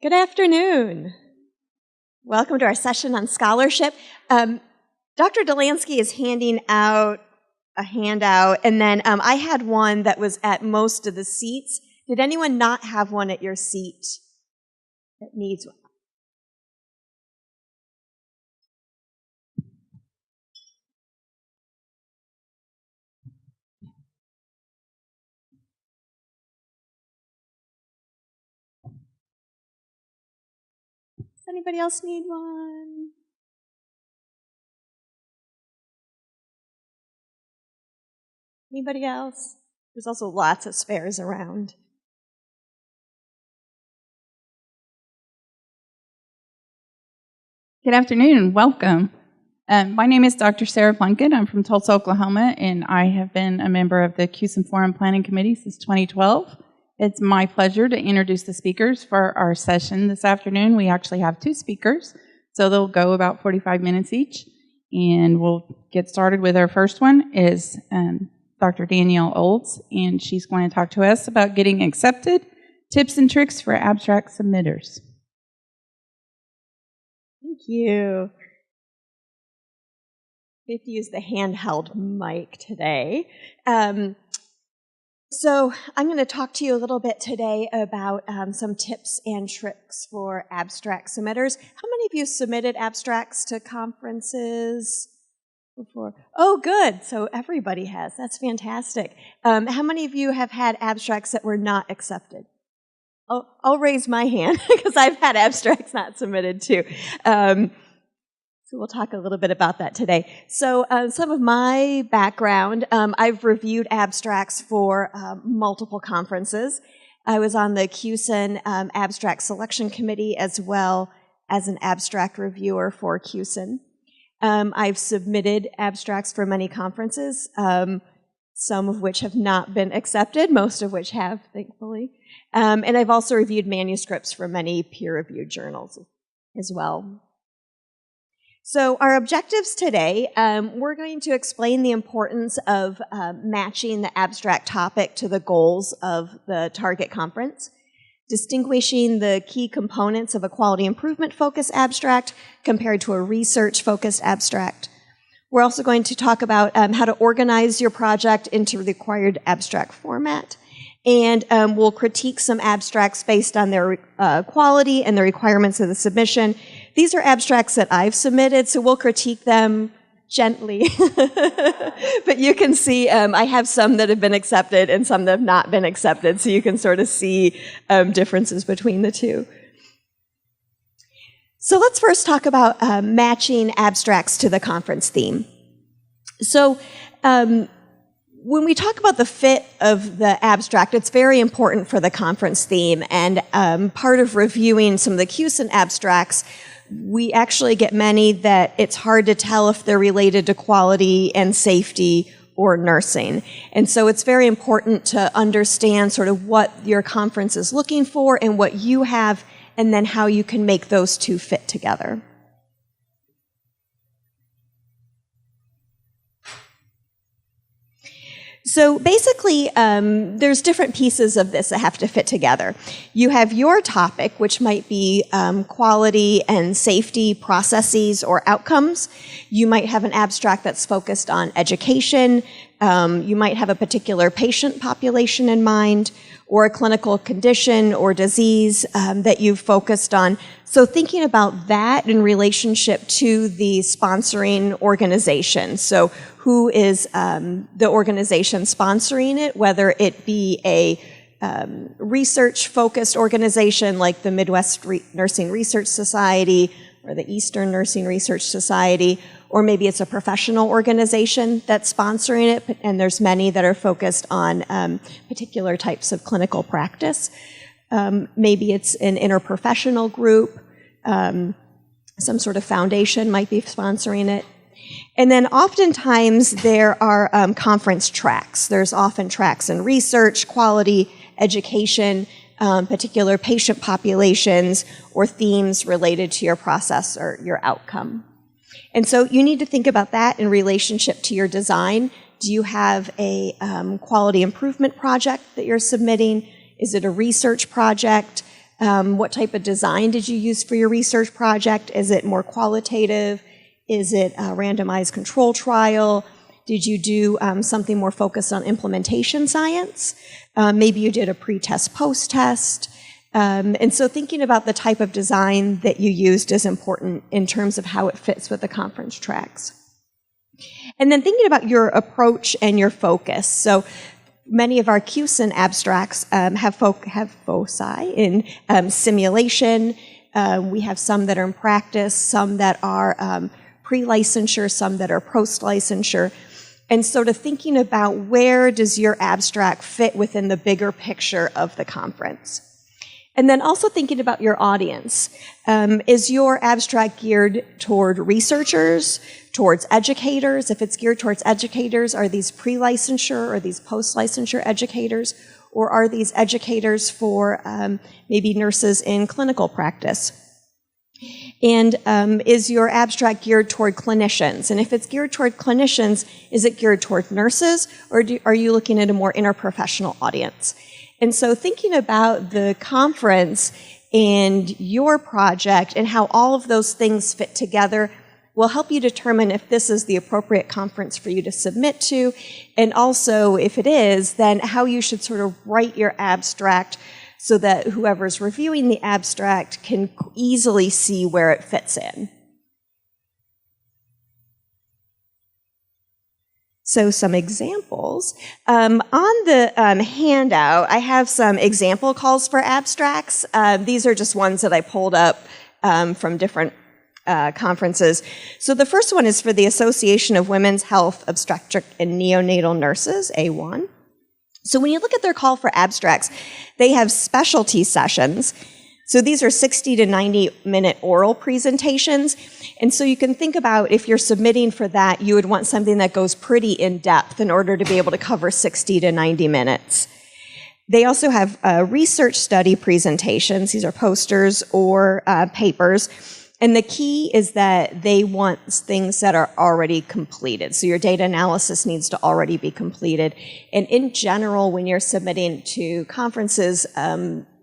Good afternoon. Welcome to our session on scholarship. Dr. Delansky is handing out a handout, and then I had one that was at most of the seats. Did anyone not have one at your seat that needs one? Does anybody else need one? Anybody else? There's also lots of spares around. Good afternoon and welcome. My name is Dr. Sarah Plunkett. I'm from Tulsa, Oklahoma, and I have been a member of the QSEN Forum Planning Committee since 2012. It's my pleasure to introduce the speakers for our session this afternoon. We actually have two speakers, so they'll go about 45 minutes each. And we'll get started with our first one is Dr. Danielle Olds, and she's going to talk to us about getting accepted, tips and tricks for abstract submitters. Thank you. We have to use the handheld mic today. So I'm going to talk to you a little bit today about some tips and tricks for abstract submitters. How many of you submitted abstracts to conferences before? Oh, good. So everybody has. That's fantastic. How many of you have had abstracts that were not accepted? I'll raise my hand because I've had abstracts not submitted too. So we'll talk a little bit about that today. So some of my background, I've reviewed abstracts for multiple conferences. I was on the QSEN Abstract Selection Committee as well as an abstract reviewer for QSEN. I've submitted abstracts for many conferences, some of which have not been accepted, most of which have, thankfully. And I've also reviewed manuscripts for many peer-reviewed journals as well. So our objectives today, we're going to explain the importance of matching the abstract topic to the goals of the target conference, distinguishing the key components of a quality improvement focused abstract compared to a research focused abstract. We're also going to talk about how to organize your project into the required abstract format. And we'll critique some abstracts based on their quality and the requirements of the submission. These are abstracts that I've submitted, so we'll critique them gently. But you can see I have some that have been accepted and some that have not been accepted, so you can sort of see differences between the two. So let's first talk about matching abstracts to the conference theme. So when we talk about the fit of the abstract, it's very important for the conference theme, and part of reviewing some of the QSEN abstracts, we actually get many that it's hard to tell if they're related to quality and safety or nursing. And so it's very important to understand sort of what your conference is looking for and what you have, and then how you can make those two fit together. So basically, there's different pieces of this that have to fit together. You have your topic, which might be quality and safety processes or outcomes. You might have an abstract that's focused on education. You might have a particular patient population in mind, or a clinical condition or disease that you've focused on. So thinking about that in relationship to the sponsoring organization. So who is the organization sponsoring it, whether it be a research-focused organization like the Midwest Nursing Research Society or the Eastern Nursing Research Society, or maybe it's a professional organization that's sponsoring it, and there's many that are focused on particular types of clinical practice. Maybe it's an interprofessional group, some sort of foundation might be sponsoring it. And then oftentimes there are conference tracks. There's often tracks in research, quality, education, particular patient populations, or themes related to your process or your outcome. And so you need to think about that in relationship to your design. Do you have a quality improvement project that you're submitting? Is it a research project? What type of design did you use for your research project? Is it more qualitative? Is it a randomized control trial? Did you do something more focused on implementation science? Maybe you did a pre-test, post-test. And so thinking about the type of design that you used is important in terms of how it fits with the conference tracks. And then thinking about your approach and your focus. So many of our QSEN abstracts have foci in simulation. We have some that are in practice, some that are pre-licensure, some that are post-licensure. And so to thinking about where does your abstract fit within the bigger picture of the conference. And then also thinking about your audience. Is your abstract geared toward researchers, towards educators? If it's geared towards educators, are these pre-licensure or these post-licensure educators? Or are these educators for maybe nurses in clinical practice? And is your abstract geared toward clinicians? And if it's geared toward clinicians, is it geared toward nurses, or are you looking at a more interprofessional audience? And so thinking about the conference and your project and how all of those things fit together will help you determine if this is the appropriate conference for you to submit to, and also, if it is, then how you should sort of write your abstract so that whoever's reviewing the abstract can easily see where it fits in. So some examples. On the handout, I have some example calls for abstracts. These are just ones that I pulled up from different conferences. So the first one is for the Association of Women's Health, Obstetric and Neonatal Nurses, A1. So when you look at their call for abstracts, they have specialty sessions. So these are 60 to 90-minute oral presentations. And so you can think about if you're submitting for that, you would want something that goes pretty in-depth in order to be able to cover 60 to 90 minutes. They also have research study presentations. These are posters or papers. And the key is that they want things that are already completed. So your data analysis needs to already be completed. And in general, when you're submitting to conferences,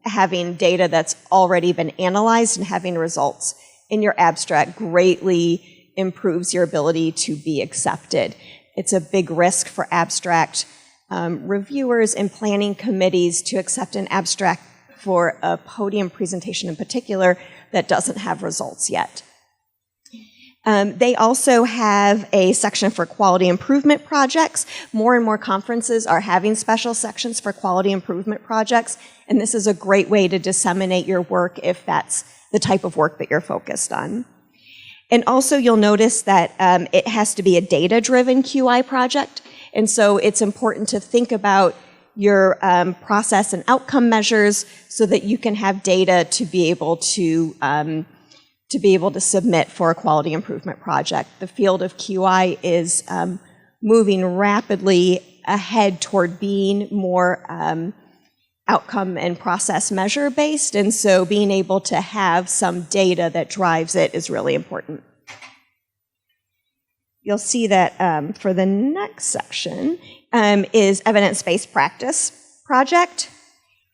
having data that's already been analyzed and having results in your abstract greatly improves your ability to be accepted. It's a big risk for abstract reviewers and planning committees to accept an abstract for a podium presentation in particular that doesn't have results yet. They also have a section for quality improvement projects. More and more conferences are having special sections for quality improvement projects, and this is a great way to disseminate your work if that's the type of work that you're focused on. And also you'll notice that it has to be a data-driven QI project, and so it's important to think about your process and outcome measures so that you can have data to be able to submit for a quality improvement project. The field of QI is moving rapidly ahead toward being more outcome and process measure based, and so being able to have some data that drives it is really important. You'll see that for the next section is evidence-based practice project,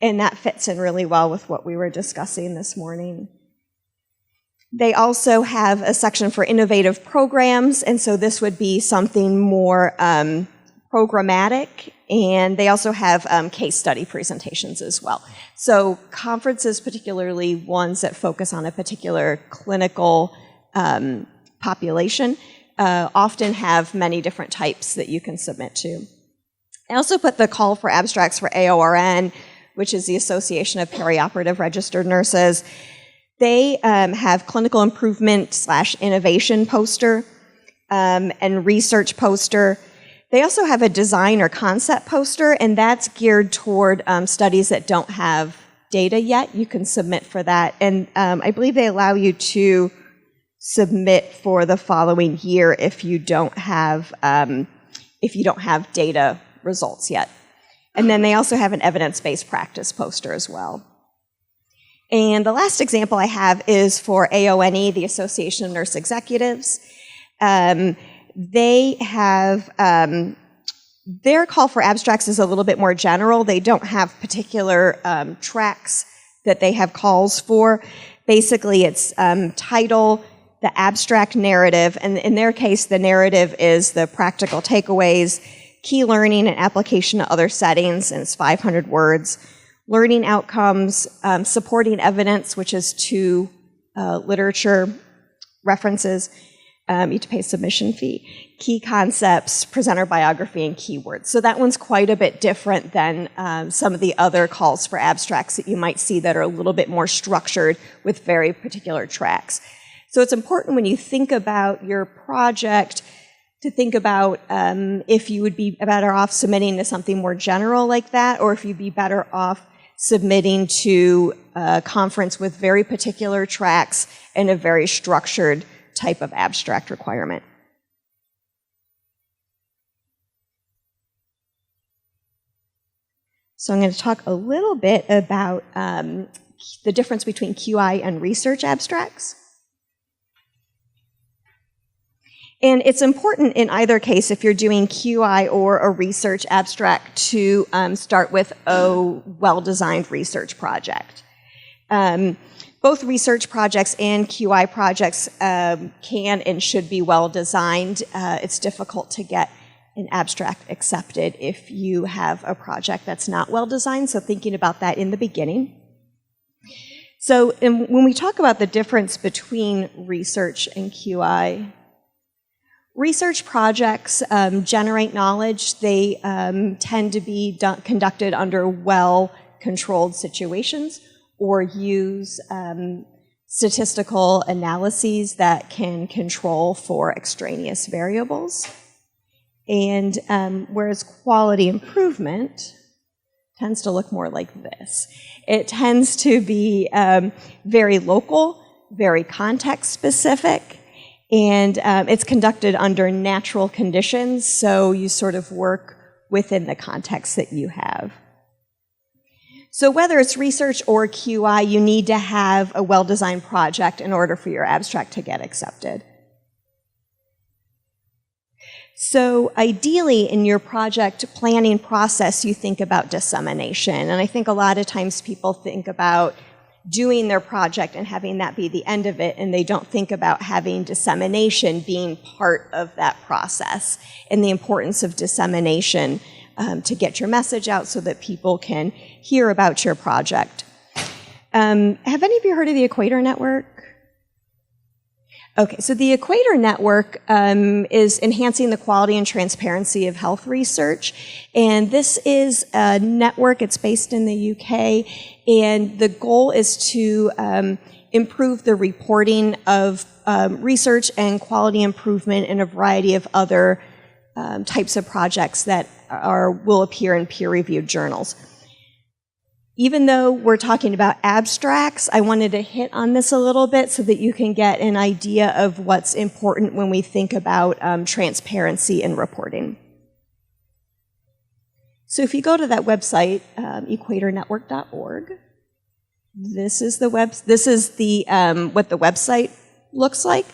and that fits in really well with what we were discussing this morning. They also have a section for innovative programs, and so this would be something more programmatic, and they also have case study presentations as well. So conferences, particularly ones that focus on a particular clinical population, often have many different types that you can submit to. I also put the call for abstracts for AORN, which is the Association of Perioperative Registered Nurses. They have clinical improvement / innovation poster and research poster. They also have a design or concept poster, and that's geared toward studies that don't have data yet. You can submit for that, and I believe they allow you to submit for the following year if you don't have data results yet. And then they also have an evidence-based practice poster as well. And the last example I have is for AONE, the Association of Nurse Executives. They have, their call for abstracts is a little bit more general. They don't have particular tracks that they have calls for. Basically, it's title, the abstract narrative, and in their case, the narrative is the practical takeaways, key learning and application to other settings, and it's 500 words. Learning outcomes, supporting evidence, which is 2 literature references. You have to pay a submission fee. Key concepts, presenter biography, and keywords. So that one's quite a bit different than some of the other calls for abstracts that you might see that are a little bit more structured with very particular tracks. So it's important when you think about your project to think about if you would be better off submitting to something more general like that, or if you'd be better off submitting to a conference with very particular tracks and a very structured type of abstract requirement. So I'm going to talk a little bit about the difference between QI and research abstracts. And it's important in either case, if you're doing QI or a research abstract, to start with a well-designed research project. Both research projects and QI projects can and should be well-designed. It's difficult to get an abstract accepted if you have a project that's not well-designed, so thinking about that in the beginning. So when we talk about the difference between research and QI, research projects generate knowledge. They tend to be conducted under well-controlled situations or use statistical analyses that can control for extraneous variables. And whereas quality improvement tends to look more like this. It tends to be very local, very context-specific, and it's conducted under natural conditions, so you sort of work within the context that you have. So whether it's research or QI, you need to have a well-designed project in order for your abstract to get accepted. So ideally, in your project planning process, you think about dissemination. And I think a lot of times people think about doing their project and having that be the end of it, and they don't think about having dissemination being part of that process and the importance of dissemination to get your message out so that people can hear about your project. Have any of you heard of the Equator Network? Okay, so the Equator Network is enhancing the quality and transparency of health research. And this is a network, it's based in the UK, and the goal is to improve the reporting of research and quality improvement in a variety of other types of projects that will appear in peer-reviewed journals. Even though we're talking about abstracts, I wanted to hit on this a little bit so that you can get an idea of what's important when we think about transparency and reporting. So if you go to that website, equatornetwork.org, this is what the website looks like.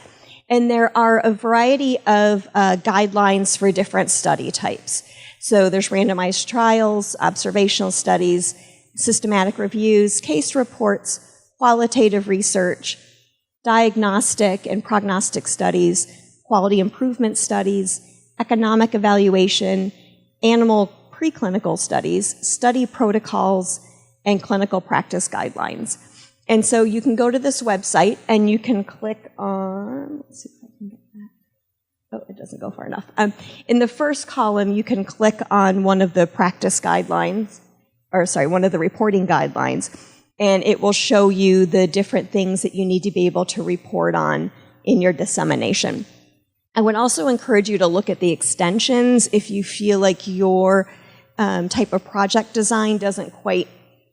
And there are a variety of guidelines for different study types. So there's randomized trials, observational studies, systematic reviews, case reports, qualitative research, diagnostic and prognostic studies, quality improvement studies, economic evaluation, animal preclinical studies, study protocols, and clinical practice guidelines. And so you can go to this website and you can click on, let's see if I can get that. Oh, it doesn't go far enough. In the first column, you can click on one of the practice guidelines, one of the reporting guidelines, and it will show you the different things that you need to be able to report on in your dissemination. I would also encourage you to look at the extensions if you feel like your type of project design doesn't quite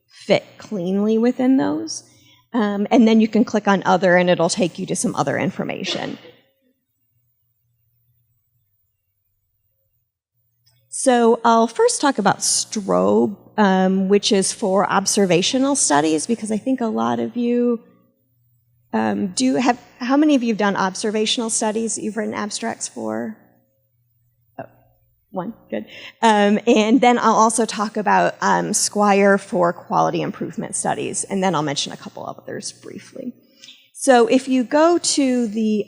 fit cleanly within those. And then you can click on other and it'll take you to some other information. So I'll first talk about STROBE, which is for observational studies, because I think a lot of you do have, how many of you have done observational studies that you've written abstracts for? Oh, One, good. And then I'll also talk about Squire for quality improvement studies, and then I'll mention a couple of others briefly. So if you go to the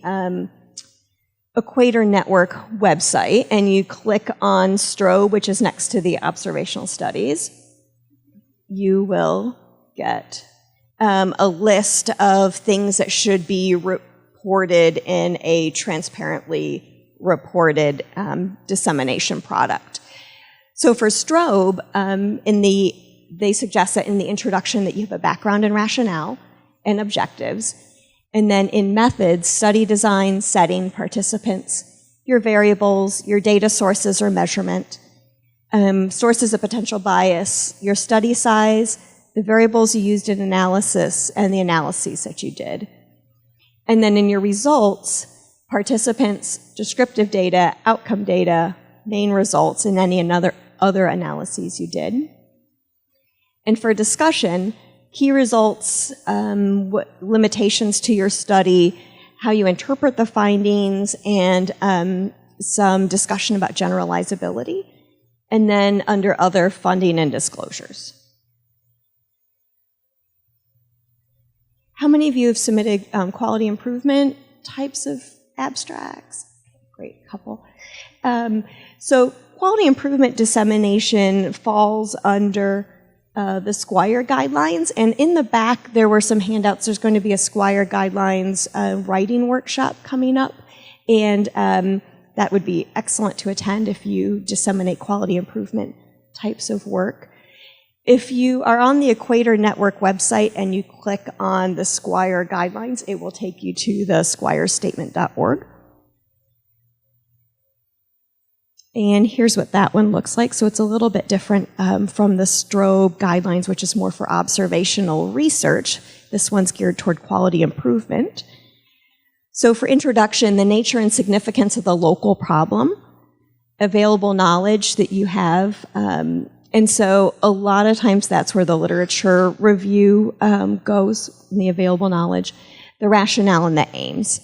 Equator Network website and you click on STROBE, which is next to the observational studies, you will get a list of things that should be reported in a transparently reported dissemination product. So for STROBE, they suggest that in the introduction that you have a background in rationale and objectives, and then in methods, study design, setting, participants, your variables, your data sources or measurement, sources of potential bias, your study size, the variables you used in analysis, and the analyses that you did. And then in your results, participants, descriptive data, outcome data, main results, and any other analyses you did. And for discussion, key results, what limitations to your study, how you interpret the findings, and some discussion about generalizability. And then under other, funding and disclosures. How many of you have submitted quality improvement types of abstracts? Great, couple. So quality improvement dissemination falls under the Squire guidelines, and in the back there were some handouts. There's going to be a Squire guidelines writing workshop coming up, and that would be excellent to attend if you disseminate quality improvement types of work. If you are on the Equator Network website and you click on the Squire guidelines, it will take you to the squirestatement.org. And here's what that one looks like. So it's a little bit different from the STROBE guidelines, which is more for observational research. This one's geared toward quality improvement. So for introduction, the nature and significance of the local problem, available knowledge that you have, and so a lot of times that's where the literature review goes, the available knowledge, the rationale, and the aims.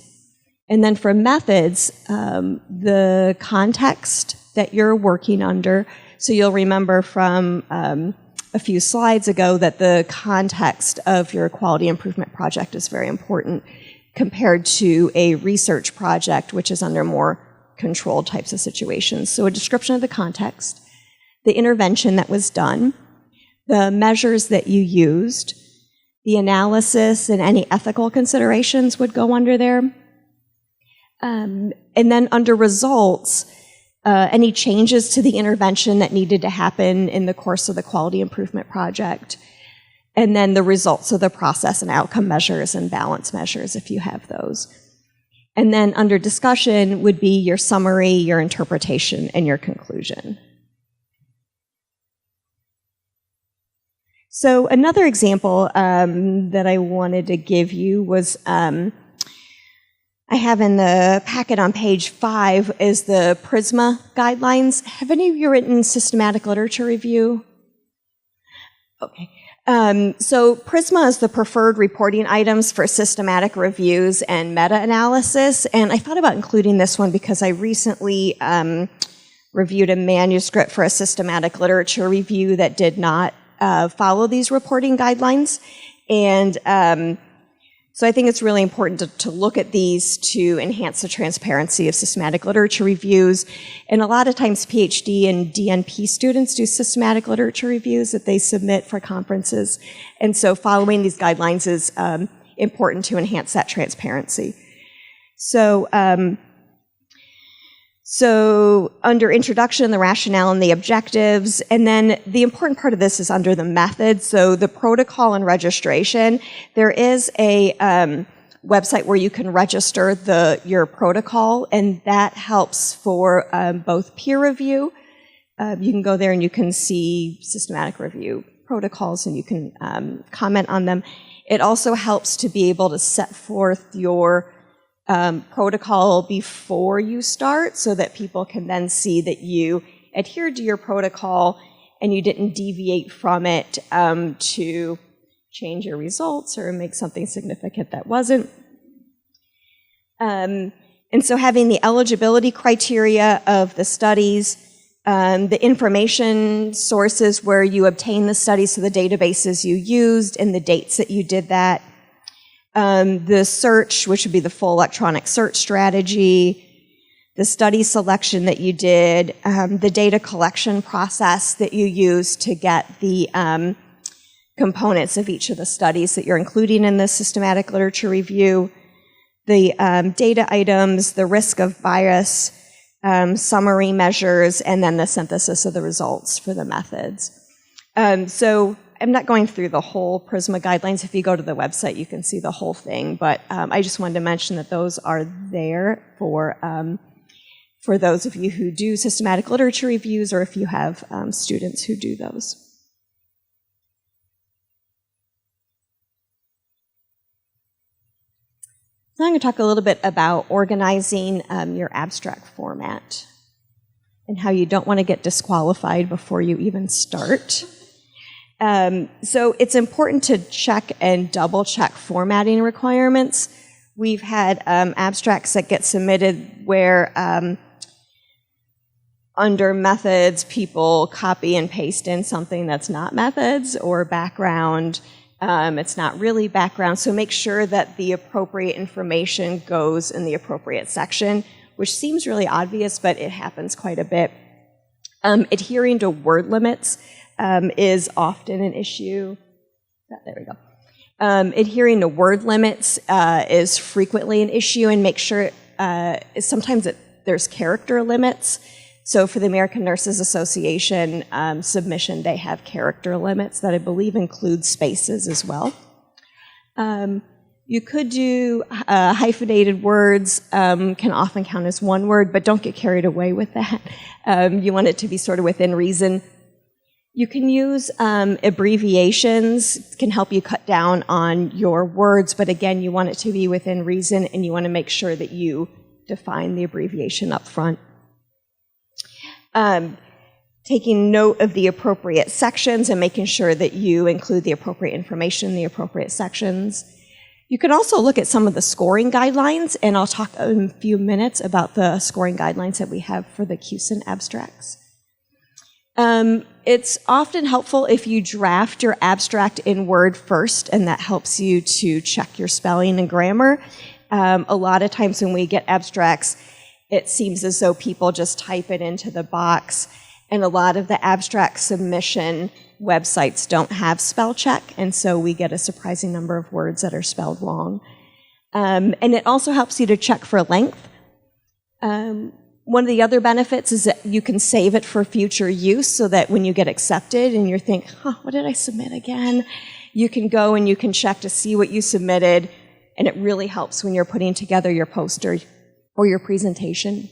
And then for methods, the context that you're working under. So you'll remember from a few slides ago that the context of your quality improvement project is very important compared to a research project, which is under more controlled types of situations. So a description of the context, the intervention that was done, the measures that you used, the analysis and any ethical considerations would go under there. And then under results, any changes to the intervention that needed to happen in the course of the quality improvement project. And then the results of the process and outcome measures and balance measures if you have those. And then under discussion would be your summary, your interpretation, and your conclusion. So another example that I wanted to give you was, I have in the packet on page 5 is the PRISMA guidelines. Have any of you written systematic literature review? Okay. So PRISMA is the preferred reporting items for systematic reviews and meta-analysis. And I thought about including this one because I recently reviewed a manuscript for a systematic literature review that did not follow these reporting guidelines. And so I think it's really important to look at these to enhance the transparency of systematic literature reviews. And a lot of times PhD and DNP students do systematic literature reviews that they submit for conferences. And so following these guidelines is important to enhance that transparency. So under introduction, the rationale and the objectives, and then the important part of this is under the method. So the protocol and registration, there is a website where you can register your protocol, and that helps for both peer review. You can go there and you can see systematic review protocols and you can comment on them. It also helps to be able to set forth your protocol before you start so that people can then see that you adhered to your protocol and you didn't deviate from it to change your results or make something significant that wasn't. And so having the eligibility criteria of the studies, the information sources where you obtained the study, so the databases you used and the dates that you did that. The search, which would be the full electronic search strategy, the study selection that you did, the data collection process that you used to get the components of each of the studies that you're including in the systematic literature review, the data items, the risk of bias, summary measures, and then the synthesis of the results for the methods. So I'm not going through the whole PRISMA guidelines. If you go to the website, you can see the whole thing, but I just wanted to mention that those are there for those of you who do systematic literature reviews, or if you have students who do those. So I'm going to talk a little bit about organizing your abstract format and how you don't want to get disqualified before you even start. So it's important to check and double check formatting requirements. We've had abstracts that get submitted where under methods, people copy and paste in something that's not methods, or background. It's not really background, so make sure that the appropriate information goes in the appropriate section, which seems really obvious, but it happens quite a bit. Adhering to word limits is often an issue. There we go. Adhering to word limits is frequently an issue, and make sure sometimes there's character limits. So for the American Nurses Association submission, they have character limits that I believe include spaces as well. You could do hyphenated words, can often count as one word, but don't get carried away with that. You want it to be sort of within reason. You can use abbreviations, can help you cut down on your words, but again, you want it to be within reason, and you want to make sure that you define the abbreviation up front. Taking note of the appropriate sections and making sure that you include the appropriate information in the appropriate sections. You can also look at some of the scoring guidelines, and I'll talk in a few minutes about the scoring guidelines that we have for the QSEN abstracts. It's often helpful if you draft your abstract in Word first, and that helps you to check your spelling and grammar. A lot of times when we get abstracts, it seems as though people just type it into the box, and a lot of the abstract submission websites don't have spell check, and so we get a surprising number of words that are spelled wrong. And it also helps you to check for length. One of the other benefits is that you can save it for future use, so that when you get accepted and you think, what did I submit again? You can go and you can check to see what you submitted, and it really helps when you're putting together your poster or your presentation.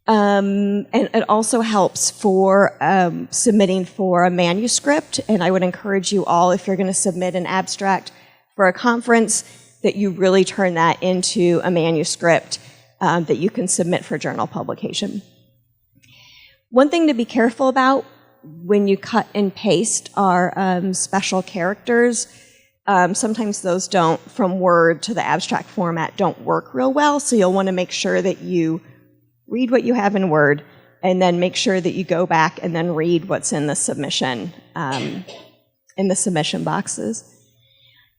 And it also helps for submitting for a manuscript, and I would encourage you all, if you're going to submit an abstract for a conference, that you really turn that into a manuscript that you can submit for journal publication. One thing to be careful about when you cut and paste are special characters. Sometimes those don't, from Word to the abstract format, don't work real well, so you'll want to make sure that you read what you have in Word, and then make sure that you go back and then read what's in the submission boxes.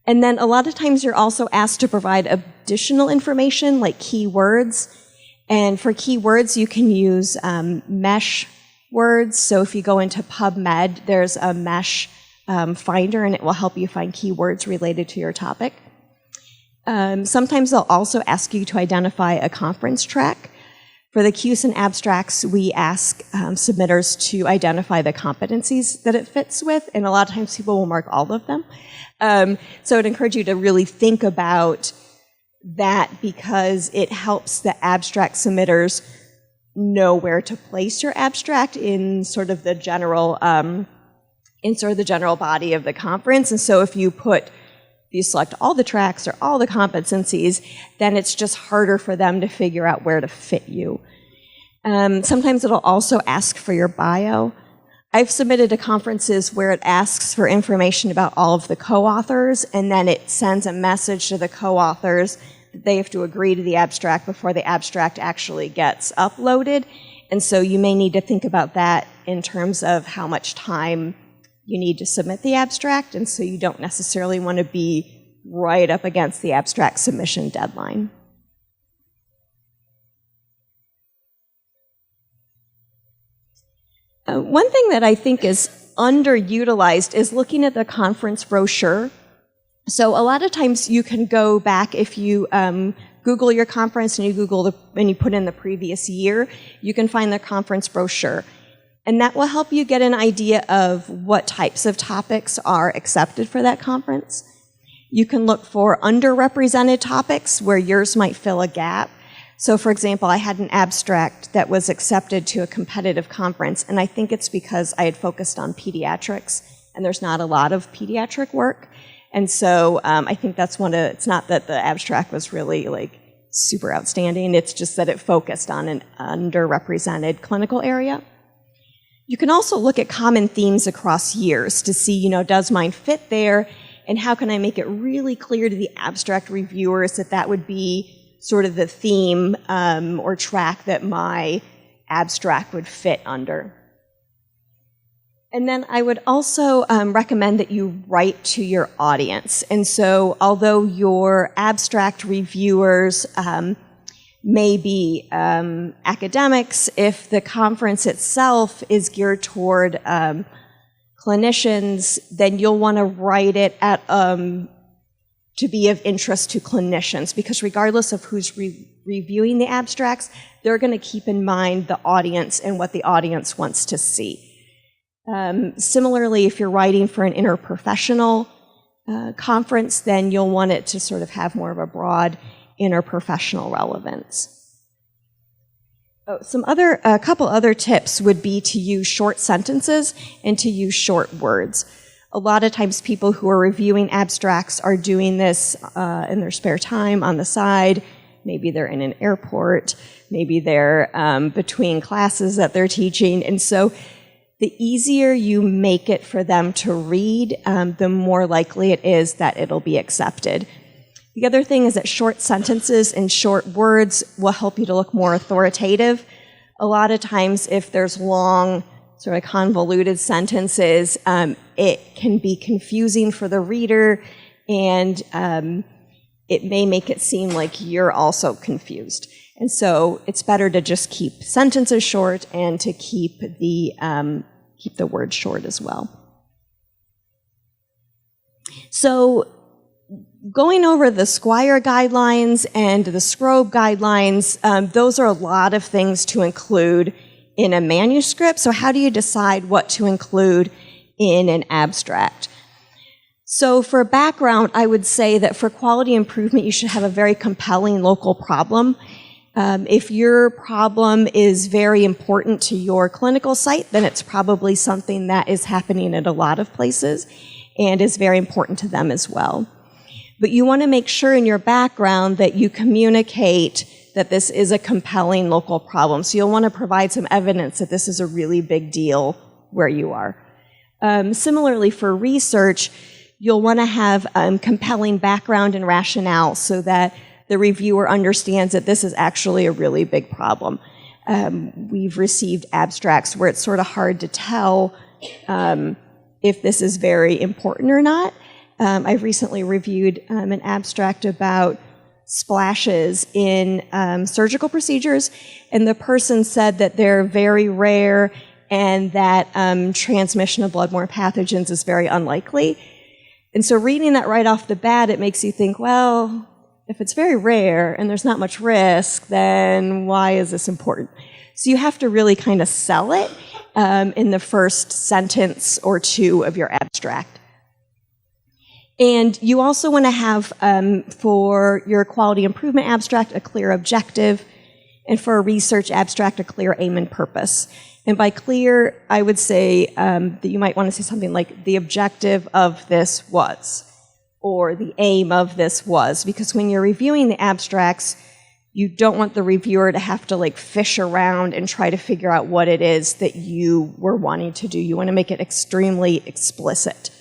And then a lot of times you're also asked to provide additional information like keywords, and for keywords you can use mesh words. So if you go into PubMed, there's a mesh finder, and it will help you find keywords related to your topic. Sometimes they'll also ask you to identify a conference track. For the QSEN abstracts, we ask submitters to identify the competencies that it fits with, and a lot of times people will mark all of them. So I'd encourage you to really think about that, because it helps the abstract submitters know where to place your abstract in sort of the general body of the conference. And so if you select all the tracks or all the competencies, then it's just harder for them to figure out where to fit you. Sometimes it'll also ask for your bio. I've submitted to conferences where it asks for information about all of the co-authors, and then it sends a message to the co-authors that they have to agree to the abstract before the abstract actually gets uploaded. And so you may need to think about that in terms of how much time you need to submit the abstract, and so you don't necessarily want to be right up against the abstract submission deadline. One thing that I think is underutilized is looking at the conference brochure. So a lot of times you can go back if you Google your conference and you put in the previous year, you can find the conference brochure. And that will help you get an idea of what types of topics are accepted for that conference. You can look for underrepresented topics where yours might fill a gap. So for example, I had an abstract that was accepted to a competitive conference, and I think it's because I had focused on pediatrics, and there's not a lot of pediatric work. And so I think that's it's not that the abstract was really like super outstanding, it's just that it focused on an underrepresented clinical area. You can also look at common themes across years to see, does mine fit there, and how can I make it really clear to the abstract reviewers that that would be sort of the theme or track that my abstract would fit under. And then I would also recommend that you write to your audience. And so although your abstract reviewers may be academics, if the conference itself is geared toward clinicians, then you'll want to write it at to be of interest to clinicians, because regardless of who's reviewing the abstracts, they're going to keep in mind the audience and what the audience wants to see. Similarly, if you're writing for an interprofessional conference, then you'll want it to sort of have more of a broad interprofessional relevance. A couple other tips would be to use short sentences and to use short words. A lot of times people who are reviewing abstracts are doing this in their spare time on the side. Maybe they're in an airport, maybe they're between classes that they're teaching, and so the easier you make it for them to read, the more likely it is that it'll be accepted. The other thing is that short sentences and short words will help you to look more authoritative. A lot of times if there's long, sort of convoluted sentences, it can be confusing for the reader, and it may make it seem like you're also confused. And so it's better to just keep sentences short and to keep the words short as well. So going over the Squire guidelines and the Scrobe guidelines, those are a lot of things to include in a manuscript. So how do you decide what to include in an abstract? So for background, I would say that for quality improvement, you should have a very compelling local problem. If your problem is very important to your clinical site, then it's probably something that is happening at a lot of places and is very important to them as well. But you want to make sure in your background that you communicate that this is a compelling local problem. So you'll want to provide some evidence that this is a really big deal where you are. Similarly, for research, you'll want to have compelling background and rationale so that the reviewer understands that this is actually a really big problem. We've received abstracts where it's sort of hard to tell if this is very important or not. I've recently reviewed an abstract about splashes in surgical procedures, and the person said that they're very rare and that transmission of bloodborne pathogens is very unlikely. And so reading that right off the bat, it makes you think, well, if it's very rare and there's not much risk, then why is this important? So you have to really kind of sell it in the first sentence or two of your abstract. And you also want to have, for your quality improvement abstract, a clear objective, and for a research abstract, a clear aim and purpose. And by clear, I would say that you might want to say something like, the objective of this was, or the aim of this was, because when you're reviewing the abstracts, you don't want the reviewer to have to like fish around and try to figure out what it is that you were wanting to do. You want to make it extremely explicit.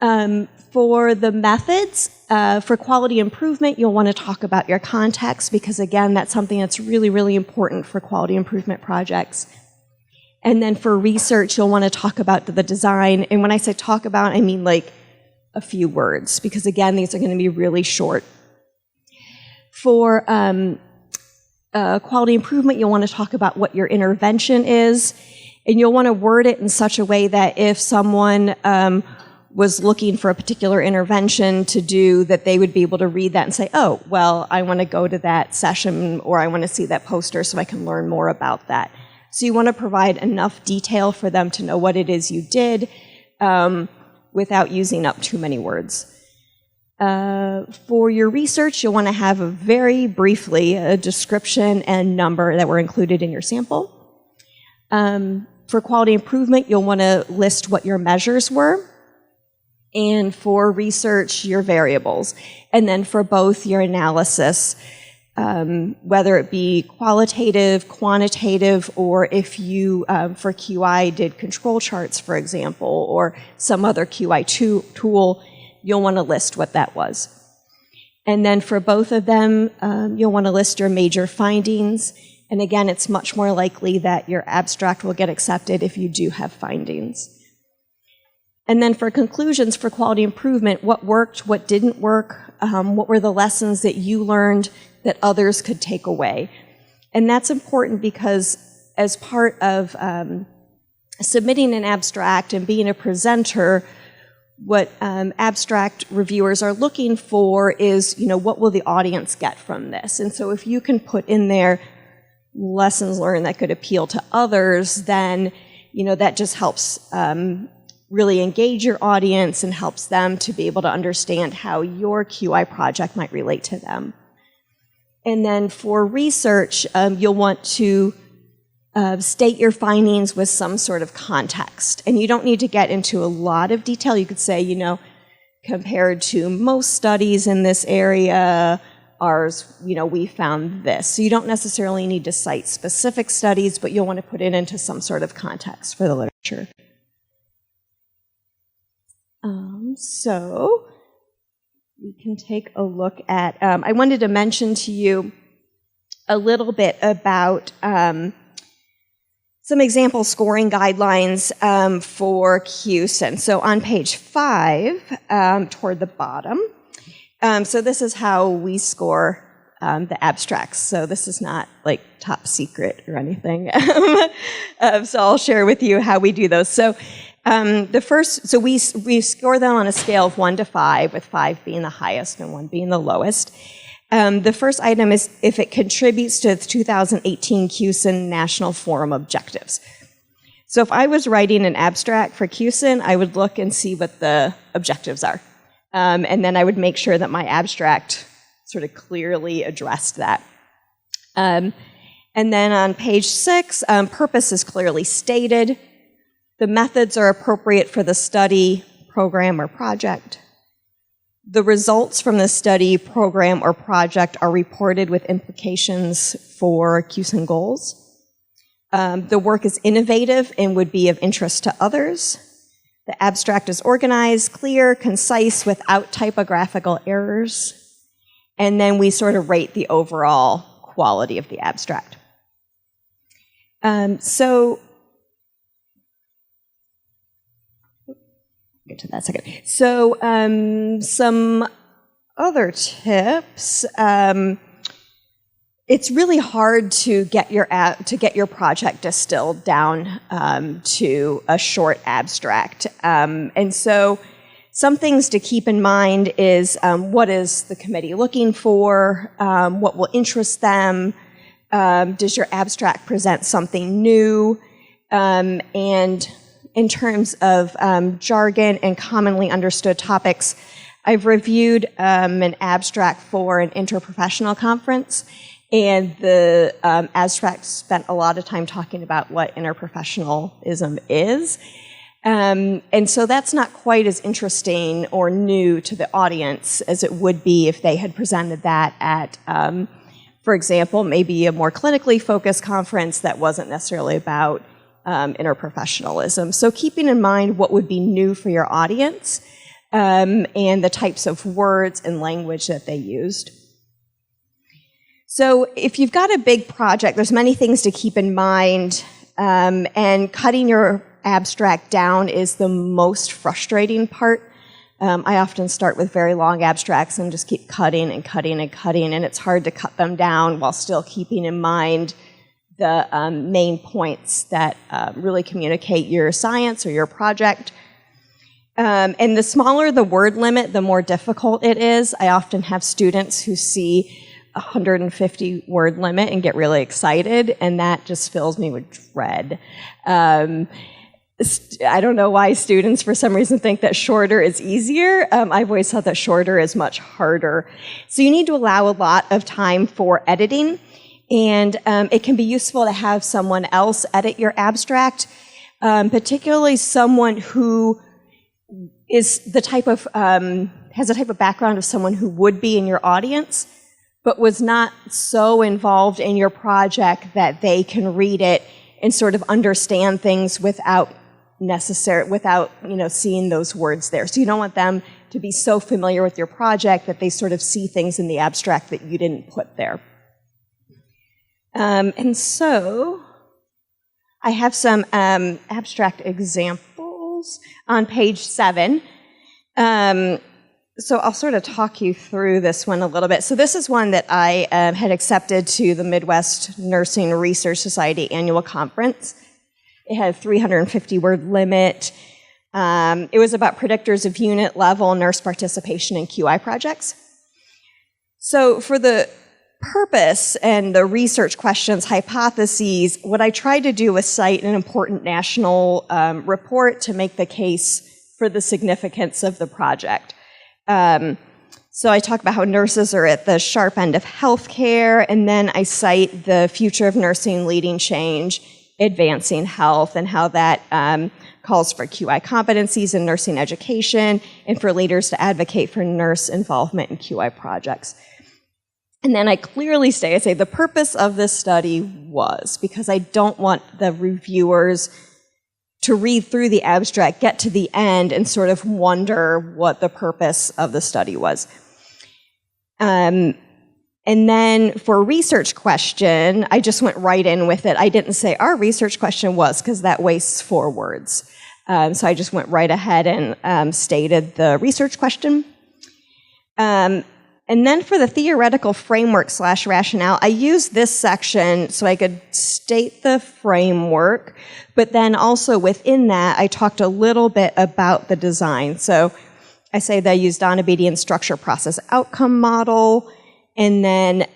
For the methods, for quality improvement, you'll want to talk about your context because, again, that's something that's really, really important for quality improvement projects. And then for research, you'll want to talk about the design. And when I say talk about, I mean like a few words because, again, these are going to be really short. For quality improvement, you'll want to talk about what your intervention is. And you'll want to word it in such a way that if someone was looking for a particular intervention to do, that they would be able to read that and say, oh, well, I want to go to that session or I want to see that poster so I can learn more about that. So you want to provide enough detail for them to know what it is you did without using up too many words. For your research, you'll want to have very briefly a description and number that were included in your sample. For quality improvement, you'll want to list what your measures were. And for research, your variables. And then for both your analysis, whether it be qualitative, quantitative, or if you, for QI, did control charts, for example, or some other QI tool, you'll want to list what that was. And then for both of them, you'll want to list your major findings. And again, it's much more likely that your abstract will get accepted if you do have findings. And then for conclusions for quality improvement, what worked, what didn't work, what were the lessons that you learned that others could take away. And that's important because as part of submitting an abstract and being a presenter, what abstract reviewers are looking for is, what will the audience get from this? And so if you can put in there lessons learned that could appeal to others, then, that just helps really engage your audience and helps them to be able to understand how your QI project might relate to them. And then for research, you'll want to state your findings with some sort of context. And you don't need to get into a lot of detail. You could say, compared to most studies in this area, ours, we found this. So you don't necessarily need to cite specific studies, but you'll want to put it into some sort of context for the literature. So we can take a look at, I wanted to mention to you a little bit about some example scoring guidelines for QSEN. So on page 5, toward the bottom, so this is how we score the abstracts. So this is not like top secret or anything. So I'll share with you how we do those. So we score them on a scale of 1 to 5, with 5 being the highest and 1 being the lowest. The first item is if it contributes to the 2018 QSEN National Forum objectives. So if I was writing an abstract for QSEN, I would look and see what the objectives are. And then I would make sure that my abstract sort of clearly addressed that. And then on page 6, purpose is clearly stated. The methods are appropriate for the study, program, or project. The results from the study, program, or project are reported with implications for QSEN goals. The work is innovative and would be of interest to others. The abstract is organized, clear, concise, without typographical errors. And then we sort of rate the overall quality of the abstract. Get to that second. So some other tips. It's really hard to get your project distilled down to a short abstract, and so some things to keep in mind is what is the committee looking for, what will interest them, does your abstract present something new, and in terms of jargon and commonly understood topics, I've reviewed an abstract for an interprofessional conference, and the abstract spent a lot of time talking about what interprofessionalism is. And so that's not quite as interesting or new to the audience as it would be if they had presented that at, for example, maybe a more clinically focused conference that wasn't necessarily about interprofessionalism. So keeping in mind what would be new for your audience and the types of words and language that they used. So if you've got a big project, there's many things to keep in mind, and cutting your abstract down is the most frustrating part. I often start with very long abstracts and just keep cutting and cutting and cutting, and it's hard to cut them down while still keeping in mind the main points that really communicate your science or your project. And the smaller the word limit, the more difficult it is. I often have students who see 150 word limit and get really excited, and that just fills me with dread. I don't know why students, for some reason, think that shorter is easier. I've always thought that shorter is much harder. So you need to allow a lot of time for editing, and it can be useful to have someone else edit your abstract, particularly someone who is the type of, has the type of background of someone who would be in your audience, but was not so involved in your project that they can read it and sort of understand things without seeing those words there. So you don't want them to be so familiar with your project that they sort of see things in the abstract that you didn't put there. And so I have some abstract examples on page 7. So I'll sort of talk you through this one a little bit. So this is one that I had accepted to the Midwest Nursing Research Society annual conference. It had a 350-word limit. It was about predictors of unit-level nurse participation in QI projects. So for the purpose and the research questions, hypotheses, what I tried to do was cite an important national report to make the case for the significance of the project. So I talk about how nurses are at the sharp end of healthcare, and then I cite the future of nursing leading change, advancing health, and how that calls for QI competencies in nursing education and for leaders to advocate for nurse involvement in QI projects. And then I clearly say the purpose of this study was, because I don't want the reviewers to read through the abstract, get to the end, and sort of wonder what the purpose of the study was. And then for a research question, I just went right in with it. I didn't say our research question was, because that wastes 4 words. So I just went right ahead and stated the research question. And then for the theoretical framework/rationale, I used this section so I could state the framework, but then also within that, I talked a little bit about the design. So I say that I used Donabedian's structure process outcome model, and then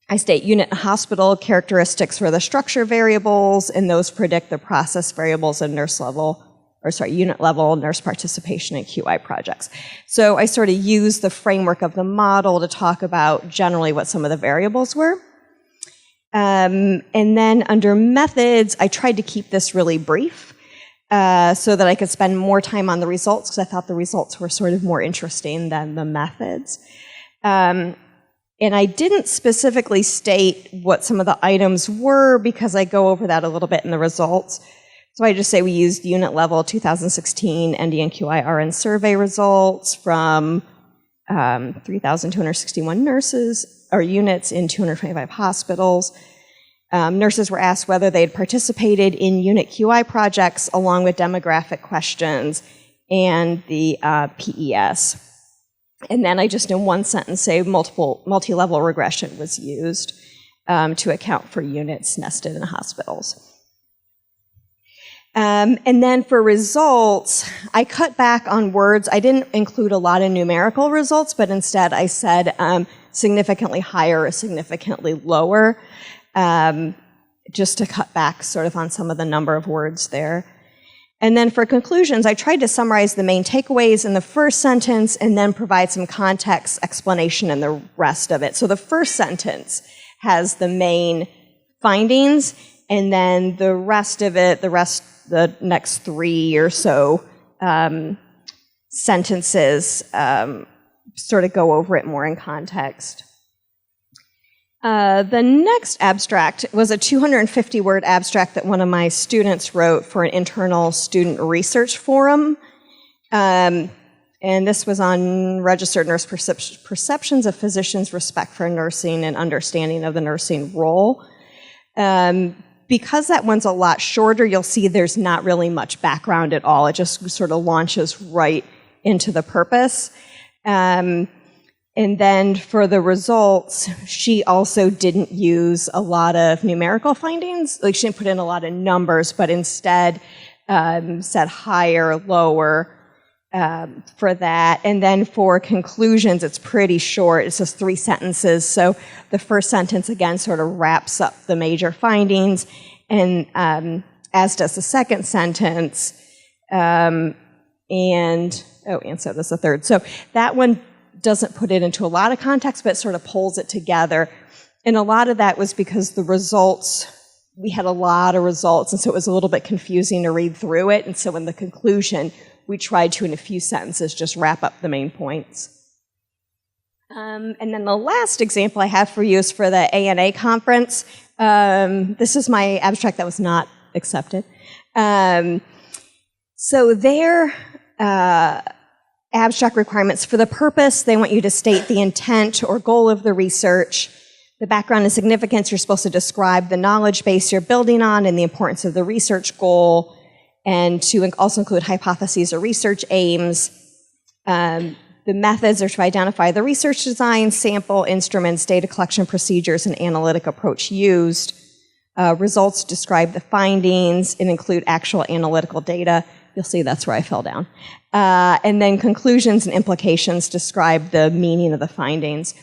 I state unit and hospital characteristics for the structure variables, and those predict the process variables and unit level nurse participation in QI projects. So I sort of used the framework of the model to talk about generally what some of the variables were. And then under methods, I tried to keep this really brief so that I could spend more time on the results, because I thought the results were sort of more interesting than the methods. And I didn't specifically state what some of the items were, because I go over that a little bit in the results. So I just say we used unit level 2016 ND and QI RN survey results from 3,261 nurses or units in 225 hospitals. Nurses were asked whether they had participated in unit QI projects along with demographic questions and the PES. And then I just in one sentence say multi-level regression was used to account for units nested in hospitals. And then for results, I cut back on words. I didn't include a lot of numerical results, but instead I said significantly higher or significantly lower, just to cut back sort of on some of the number of words there. And then for conclusions, I tried to summarize the main takeaways in the first sentence and then provide some context, explanation, and the rest of it. So the first sentence has the main findings, and then the rest of it, the next 3 or so sentences sort of go over it more in context. The next abstract was a 250-word abstract that one of my students wrote for an internal student research forum. And this was on registered nurse perceptions of physicians' respect for nursing and understanding of the nursing role. Because that one's a lot shorter, you'll see there's not really much background at all. It just sort of launches right into the purpose. And then for the results, she also didn't use a lot of numerical findings. Like, she didn't put in a lot of numbers, but instead said higher, lower for that. And then for conclusions, it's pretty short. It's just 3 sentences. So the first sentence, again, sort of wraps up the major findings, and as does the second sentence. And so does the third. So that one doesn't put it into a lot of context, but it sort of pulls it together. And a lot of that was because the results, we had a lot of results, and so it was a little bit confusing to read through it. And so in the conclusion, we tried to, in a few sentences, just wrap up the main points. And then the last example I have for you is for the ANA conference. This is my abstract that was not accepted. So their abstract requirements for the purpose, they want you to state the intent or goal of the research, the background and significance. You're supposed to describe the knowledge base you're building on and the importance of the research goal, and to also include hypotheses or research aims. The methods are to identify the research design, sample, instruments, data collection procedures, and analytic approach used. Results describe the findings and include actual analytical data. You'll see that's where I fell down. And then conclusions and implications describe the meaning of the findings.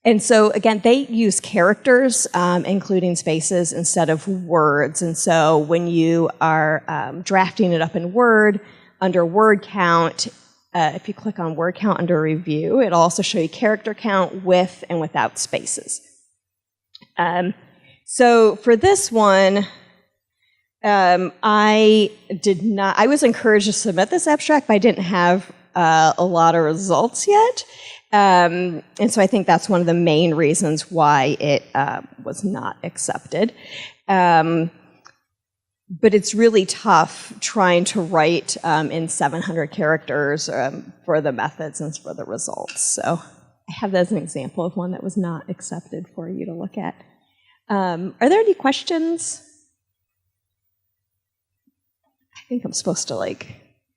And so, again, they use characters, including spaces, instead of words. And so when you are drafting it up in Word, under word count, if you click on word count under review, it'll also show you character count with and without spaces. So for this one, I was encouraged to submit this abstract, but I didn't have a lot of results yet. And so I think that's one of the main reasons why it was not accepted. But it's really tough trying to write in 700 characters for the methods and for the results. So I have that as an example of one that was not accepted for you to look at. Are there any questions? I think I'm supposed to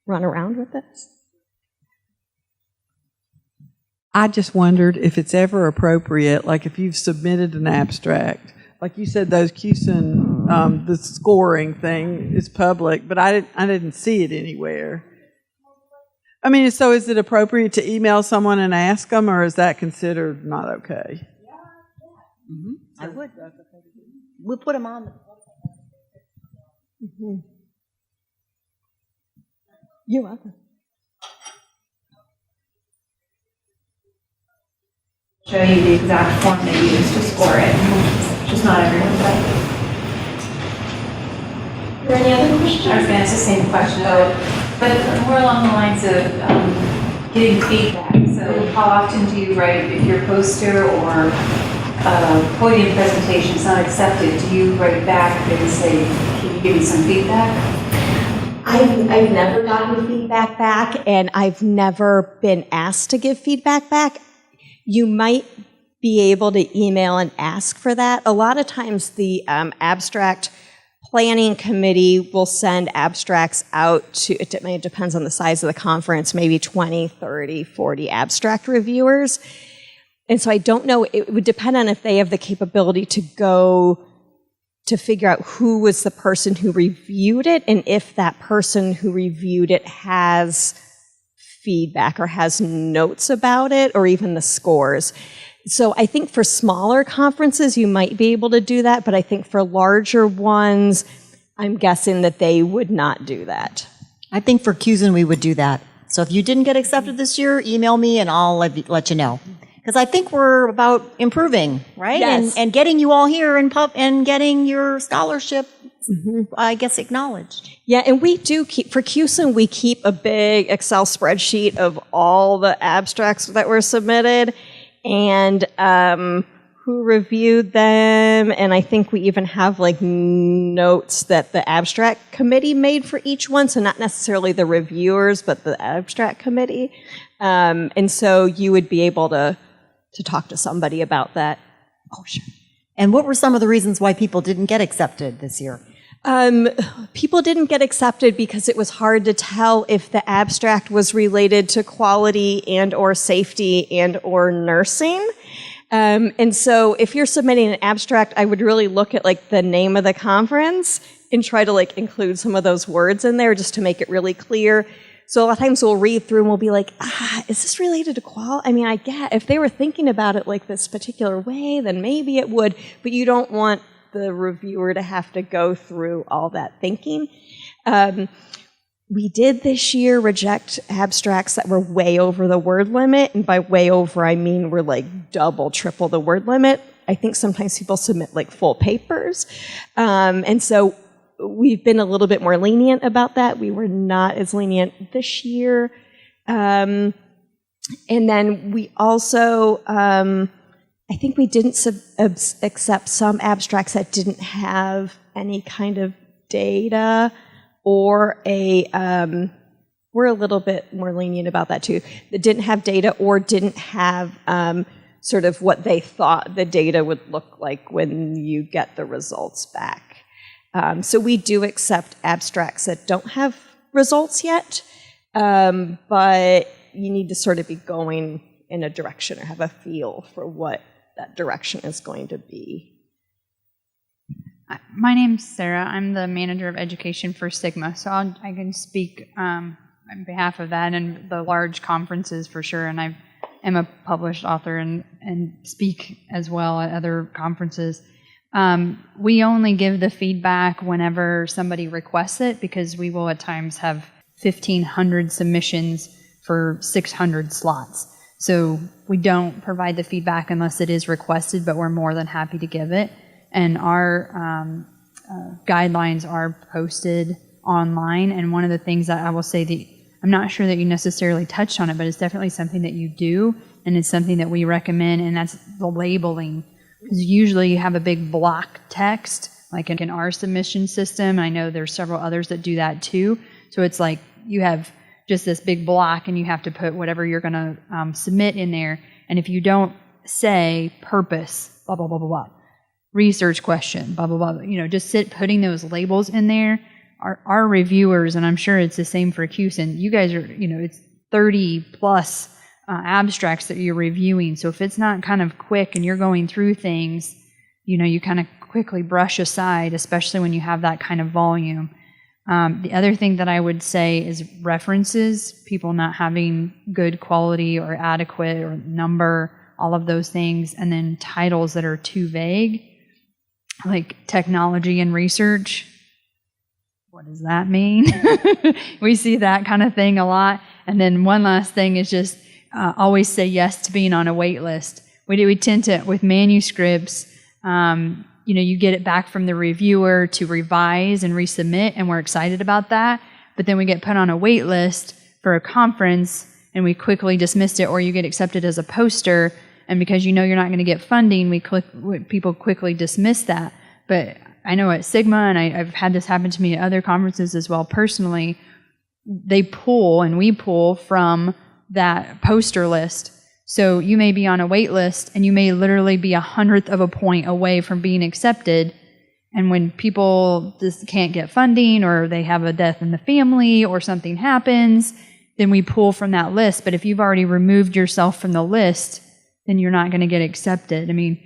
run around with this. I just wondered if it's ever appropriate, like if you've submitted an abstract, like you said, those QSEN, the scoring thing is public, but I didn't see it anywhere. I mean, so is it appropriate to email someone and ask them, or is that considered not okay? Yeah. Mm-hmm. I would. We'll put them on the mm-hmm. You're welcome. Show you the exact form they use to score it. Just not everyone does. Are there any other questions? I was going to ask the same question, but more along the lines of getting feedback. So how often do you write, if your poster or podium presentation is not accepted, do you write back and say, can you give me some feedback? I've never gotten feedback back, and I've never been asked to give feedback back. You might be able to email and ask for that. A lot of times the abstract planning committee will send abstracts out to, it depends on the size of the conference, maybe 20, 30, 40 abstract reviewers. And so I don't know, it would depend on if they have the capability to go to figure out who was the person who reviewed it, and if that person who reviewed it has feedback or has notes about it, or even the scores. So I think for smaller conferences, you might be able to do that, but I think for larger ones, I'm guessing that they would not do that. I think for QSEN we would do that. So if you didn't get accepted this year, email me and I'll let you know. Because I think we're about improving, right? Yes. And getting you all here and getting your scholarship, I guess, acknowledged. Yeah, and we do keep, for QSEN, we keep a big Excel spreadsheet of all the abstracts that were submitted. And who reviewed them, and I think we even have like notes that the abstract committee made for each one, so not necessarily the reviewers, but the abstract committee. And so you would be able to talk to somebody about that. Oh, sure. And what were some of the reasons why people didn't get accepted this year? People didn't get accepted because it was hard to tell if the abstract was related to quality and or safety and or nursing. And so if you're submitting an abstract, I would really look at like the name of the conference and try to like include some of those words in there just to make it really clear. So a lot of times we'll read through and we'll be like, is this related to quality? I mean, I get if they were thinking about it like this particular way, then maybe it would, but you don't want the reviewer to have to go through all that thinking. We did this year reject abstracts that were way over the word limit, and by way over, I mean we're like double, triple the word limit. I think sometimes people submit like full papers. And so we've been a little bit more lenient about that. We were not as lenient this year. And then we also, I think we didn't accept some abstracts that didn't have any kind of data or we're a little bit more lenient about that too, that didn't have data or didn't have sort of what they thought the data would look like when you get the results back. So we do accept abstracts that don't have results yet, but you need to sort of be going in a direction or have a feel for what that direction is going to be. My name's Sarah. I'm the manager of education for Sigma, so I can speak on behalf of that and the large conferences for sure. And I am a published author and speak as well at other conferences. We only give the feedback whenever somebody requests it, because we will at times have 1,500 submissions for 600 slots. So we don't provide the feedback unless it is requested, but we're more than happy to give it. And our guidelines are posted online. And one of the things that I will say that I'm not sure that you necessarily touched on it, but it's definitely something that you do, and it's something that we recommend, and that's the labeling. Because usually you have a big block text, like in our submission system. I know there's several others that do that too. So it's like you have just this big block and you have to put whatever you're going to submit in there. And if you don't say purpose, blah, blah, blah, blah, blah, research question, blah, blah, blah, just putting those labels in there. Our reviewers, and I'm sure it's the same for QSEN, you guys are, it's 30 plus abstracts that you're reviewing. So if it's not kind of quick and you're going through things, you kind of quickly brush aside, especially when you have that kind of volume. The other thing that I would say is references, people not having good quality or adequate or number, all of those things, and then titles that are too vague, like technology and research. What does that mean? We see that kind of thing a lot. And then one last thing is just always say yes to being on a wait list. We tend to, with manuscripts, you get it back from the reviewer to revise and resubmit, and we're excited about that. But then we get put on a wait list for a conference, and we quickly dismissed it, or you get accepted as a poster, and because you're not going to get funding, people quickly dismiss that. But I know at Sigma, and I've had this happen to me at other conferences as well personally, they pull, and we pull from that poster list. So you may be on a wait list, and you may literally be 1/100th of a point away from being accepted. And when people just can't get funding, or they have a death in the family, or something happens, then we pull from that list. But if you've already removed yourself from the list, then you're not going to get accepted. I mean,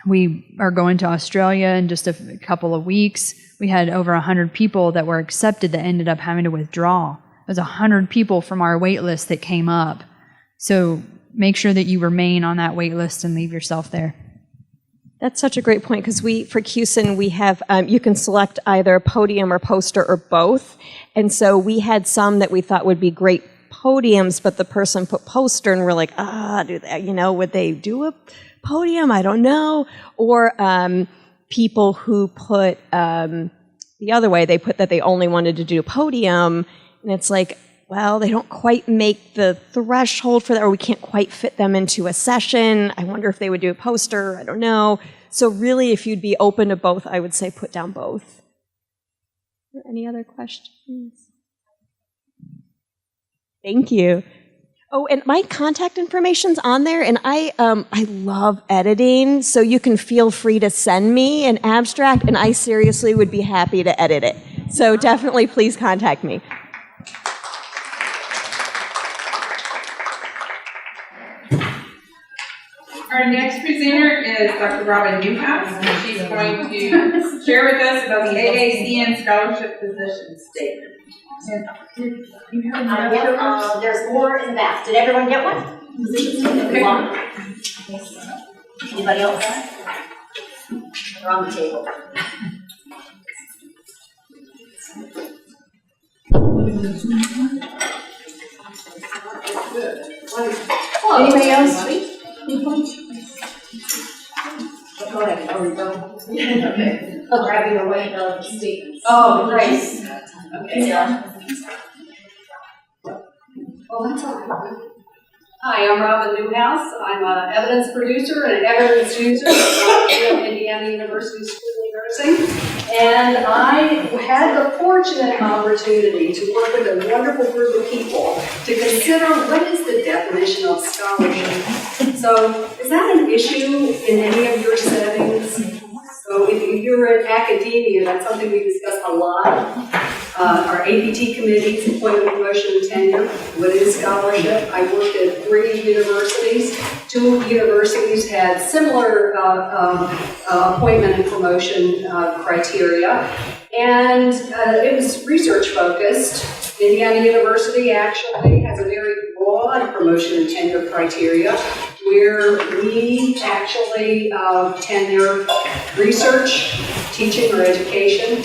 we are going to Australia in just a couple of weeks. We had over 100 people that were accepted that ended up having to withdraw. It was 100 people from our wait list that came up. So make sure that you remain on that wait list and leave yourself there. That's such a great point, because for QSEN, we have, you can select either podium or poster or both. And so we had some that we thought would be great podiums, but the person put poster, and we're like, would they do a podium? I don't know. Or people who put the other way, they put that they only wanted to do podium, and it's like, well, they don't quite make the threshold for that, or we can't quite fit them into a session. I wonder if they would do a poster. I don't know. So really, if you'd be open to both, I would say put down both. Any other questions? Thank you. Oh, and my contact information's on there, and I love editing, so you can feel free to send me an abstract, and I seriously would be happy to edit it. So definitely please contact me. Our next presenter is Dr. Robin Newhouse. She's going to share with us about the AACN Scholarship Position Statement. There's more in the back. Did everyone get one? Anybody else? They're on the table. Anybody else? Go ahead. Oh, we go. Okay. I'll grab you away the statements. Oh, great. Okay. Yeah. Oh, that's all right. Hi, I'm Robin Newhouse. I'm an evidence producer and an evidence user at Indiana University School of Nursing. And I had the fortunate opportunity to work with a wonderful group of people to consider what is the definition of scholarship. So is that an issue in any of your settings? So if you're in academia, that's something we discuss a lot. Our APT committees, appointment, promotion, and tenure. What is scholarship? I worked at 3 universities. 2 universities had similar appointment and promotion criteria. And it was research focused. Indiana University actually has a very broad promotion and tenure criteria where we actually tenure research, teaching or education,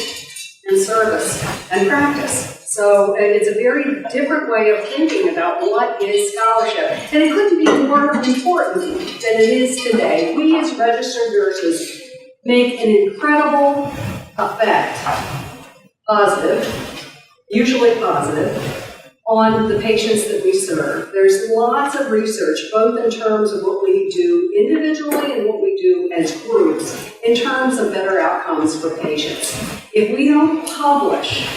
and service and practice. So it's a very different way of thinking about what is scholarship. And it couldn't be more important than it is today. We as registered nurses make an incredible effect, positive, usually positive, on the patients that we serve. There's lots of research, both in terms of what we do individually and what we do as groups, in terms of better outcomes for patients. If we don't publish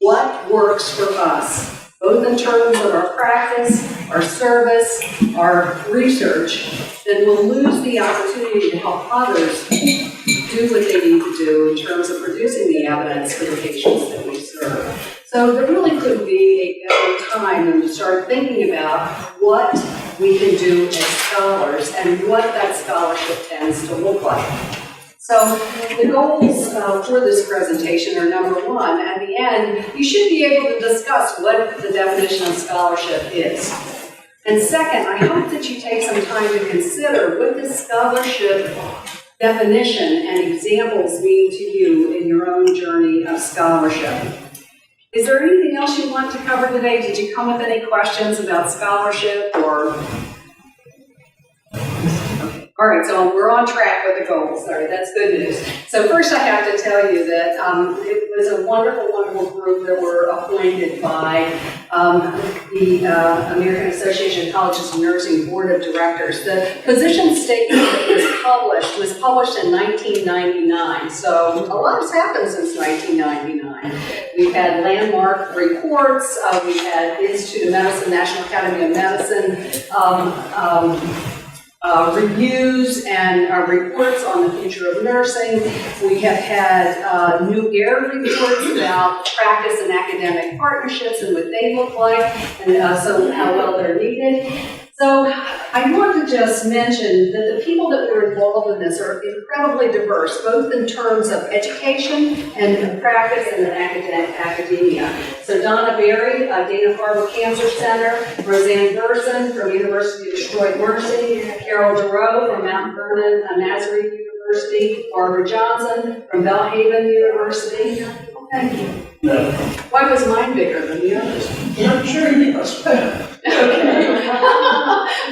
what works for us, both in terms of our practice, our service, our research, then we'll lose the opportunity to help others do what they need to do in terms of producing the evidence for the patients that we serve. So there really couldn't be a better time than to start thinking about what we can do as scholars and what that scholarship tends to look like. So the goals for this presentation are, number 1, at the end, you should be able to discuss what the definition of scholarship is. And second, I hope that you take some time to consider what the scholarship definition and examples mean to you in your own journey of scholarship. Is there anything else you want to cover today? Did you come with any questions about scholarship or? All right, so we're on track with the goals. All right, that's good news. So first I have to tell you that it was a wonderful, wonderful group that were appointed by the American Association of Colleges of Nursing Board of Directors. The position statement that was published in 1999. So a lot has happened since 1999. We've had landmark reports. We've had Institute of Medicine, National Academy of Medicine, reviews and reports on the future of nursing. We have had new AIR reports about practice and academic partnerships and what they look like, and so how well they're needed. So I want to just mention that the people that were involved in this are incredibly diverse, both in terms of education and in practice and in academia. So Donna Berry, Dana-Farber Cancer Center, Roseanne Gerson from University of Detroit Mercy, Carol Giroux from Mount Vernon Nazarene University, Barbara Johnson from Belhaven University. Thank you. No. Why was mine bigger than the others? I'm sure you must have.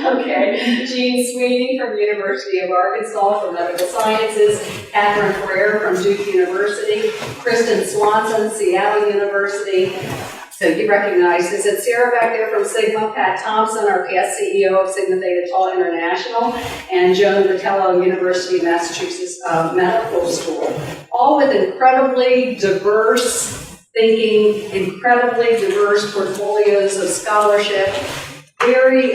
Okay. Jean Sweeney from University of Arkansas for Medical Sciences, Catherine Ferrer from Duke University, Kristen Swanson, Seattle University, So you recognize, is it Sarah back there from Sigma, Pat Thompson, our past CEO of Sigma Theta Tau International, and Joan Vitello, University of Massachusetts Medical School, all with incredibly diverse thinking, incredibly diverse portfolios of scholarship, very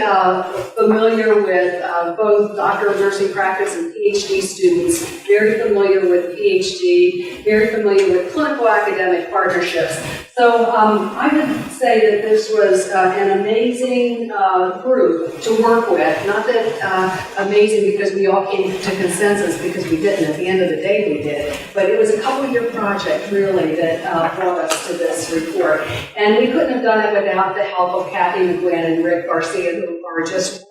familiar with both Doctor of Nursing Practice and PhD students, very familiar with PhD, very familiar with clinical academic partnerships. So I would say that this was an amazing group to work with. Not that amazing because we all came to consensus, because we didn't. At the end of the day, we did. But it was a couple-year project, really, that brought us to this report. And we couldn't have done it without the help of Kathy McGuinn and Rick Garcia, who are just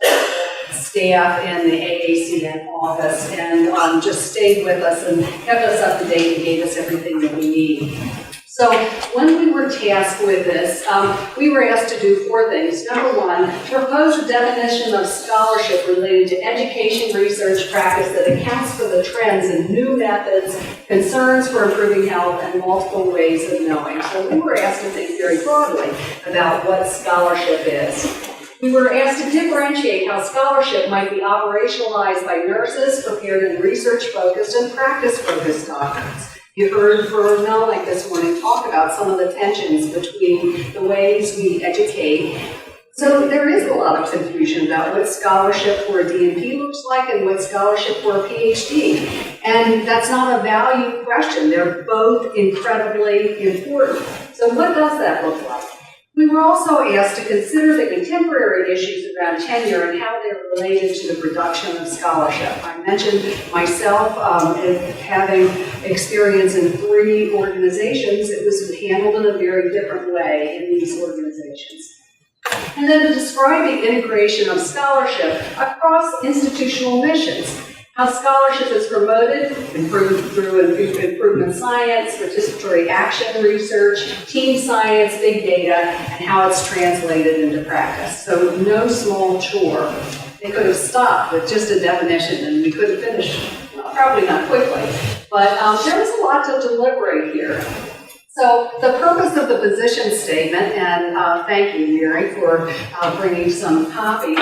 staff in the AACN office, and just stayed with us and kept us up to date and gave us everything that we need. So when we were tasked with this, we were asked to do 4 things. Number 1, propose a definition of scholarship related to education, research, practice that accounts for the trends in new methods, concerns for improving health, and multiple ways of knowing. So we were asked to think very broadly about what scholarship is. We were asked to differentiate how scholarship might be operationalized by nurses prepared in research-focused and practice-focused documents. You heard Melnick this morning talk about some of the tensions between the ways we educate. So there is a lot of confusion about what scholarship for a DNP looks like and what scholarship for a PhD. And that's not a value question. They're both incredibly important. So what does that look like? We were also asked to consider the contemporary issues around tenure and how they're related to the production of scholarship. I mentioned myself having experience in 3 organizations. It was handled in a very different way in these organizations. And then to describe the integration of scholarship across institutional missions. How scholarship is promoted, improved through improvement science, participatory action research, team science, big data, and how it's translated into practice. So no small chore. They could have stopped with just a definition and we could have finished, probably not quickly. But there was a lot to deliberate here. So the purpose of the position statement, and thank you, Mary, for bringing some copies,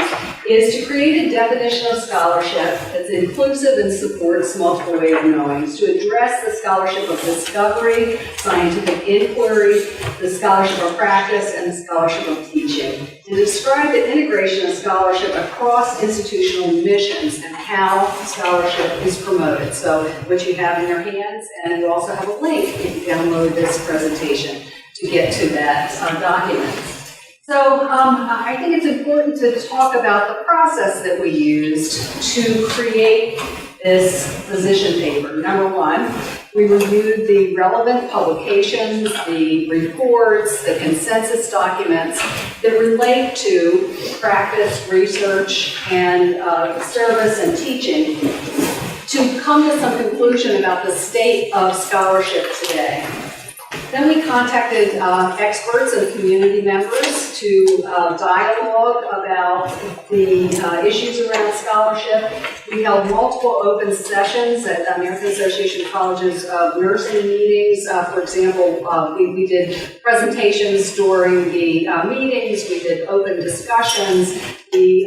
is to create a definition of scholarship that's inclusive and supports multiple ways of knowing, to address the scholarship of discovery, scientific inquiry, the scholarship of practice, and the scholarship of teaching, and describe the integration of scholarship across institutional missions and how scholarship is promoted. So what you have in your hands, and you also have a link if you download this presentation to get to that document. So I think it's important to talk about the process that we used to create this position paper. Number 1, we reviewed the relevant publications, the reports, the consensus documents that relate to practice, research, and service and teaching to come to some conclusion about the state of scholarship today. Then we contacted experts and community members to dialogue about the issues around scholarship. We held multiple open sessions at the American Association of Colleges of Nursing meetings. For example, we did presentations during the meetings. We did open discussions. We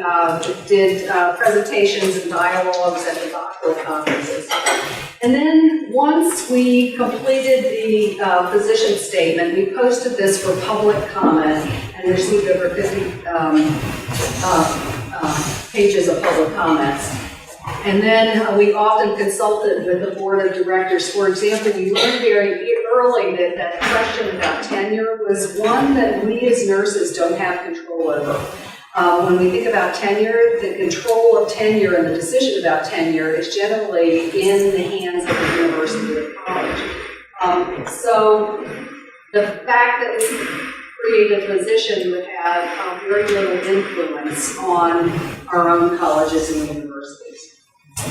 did presentations and dialogues at the doctoral conferences. And then once we completed the position statement, we posted this for public comment and received over 50 pages of public comments. And then we often consulted with the board of directors. For example, we learned very early that that question about tenure was one that we as nurses don't have control over. When we think about tenure, the control of tenure and the decision about tenure is generally in the hands of the university or college. So the fact that we created a position would have very little influence on our own colleges and universities.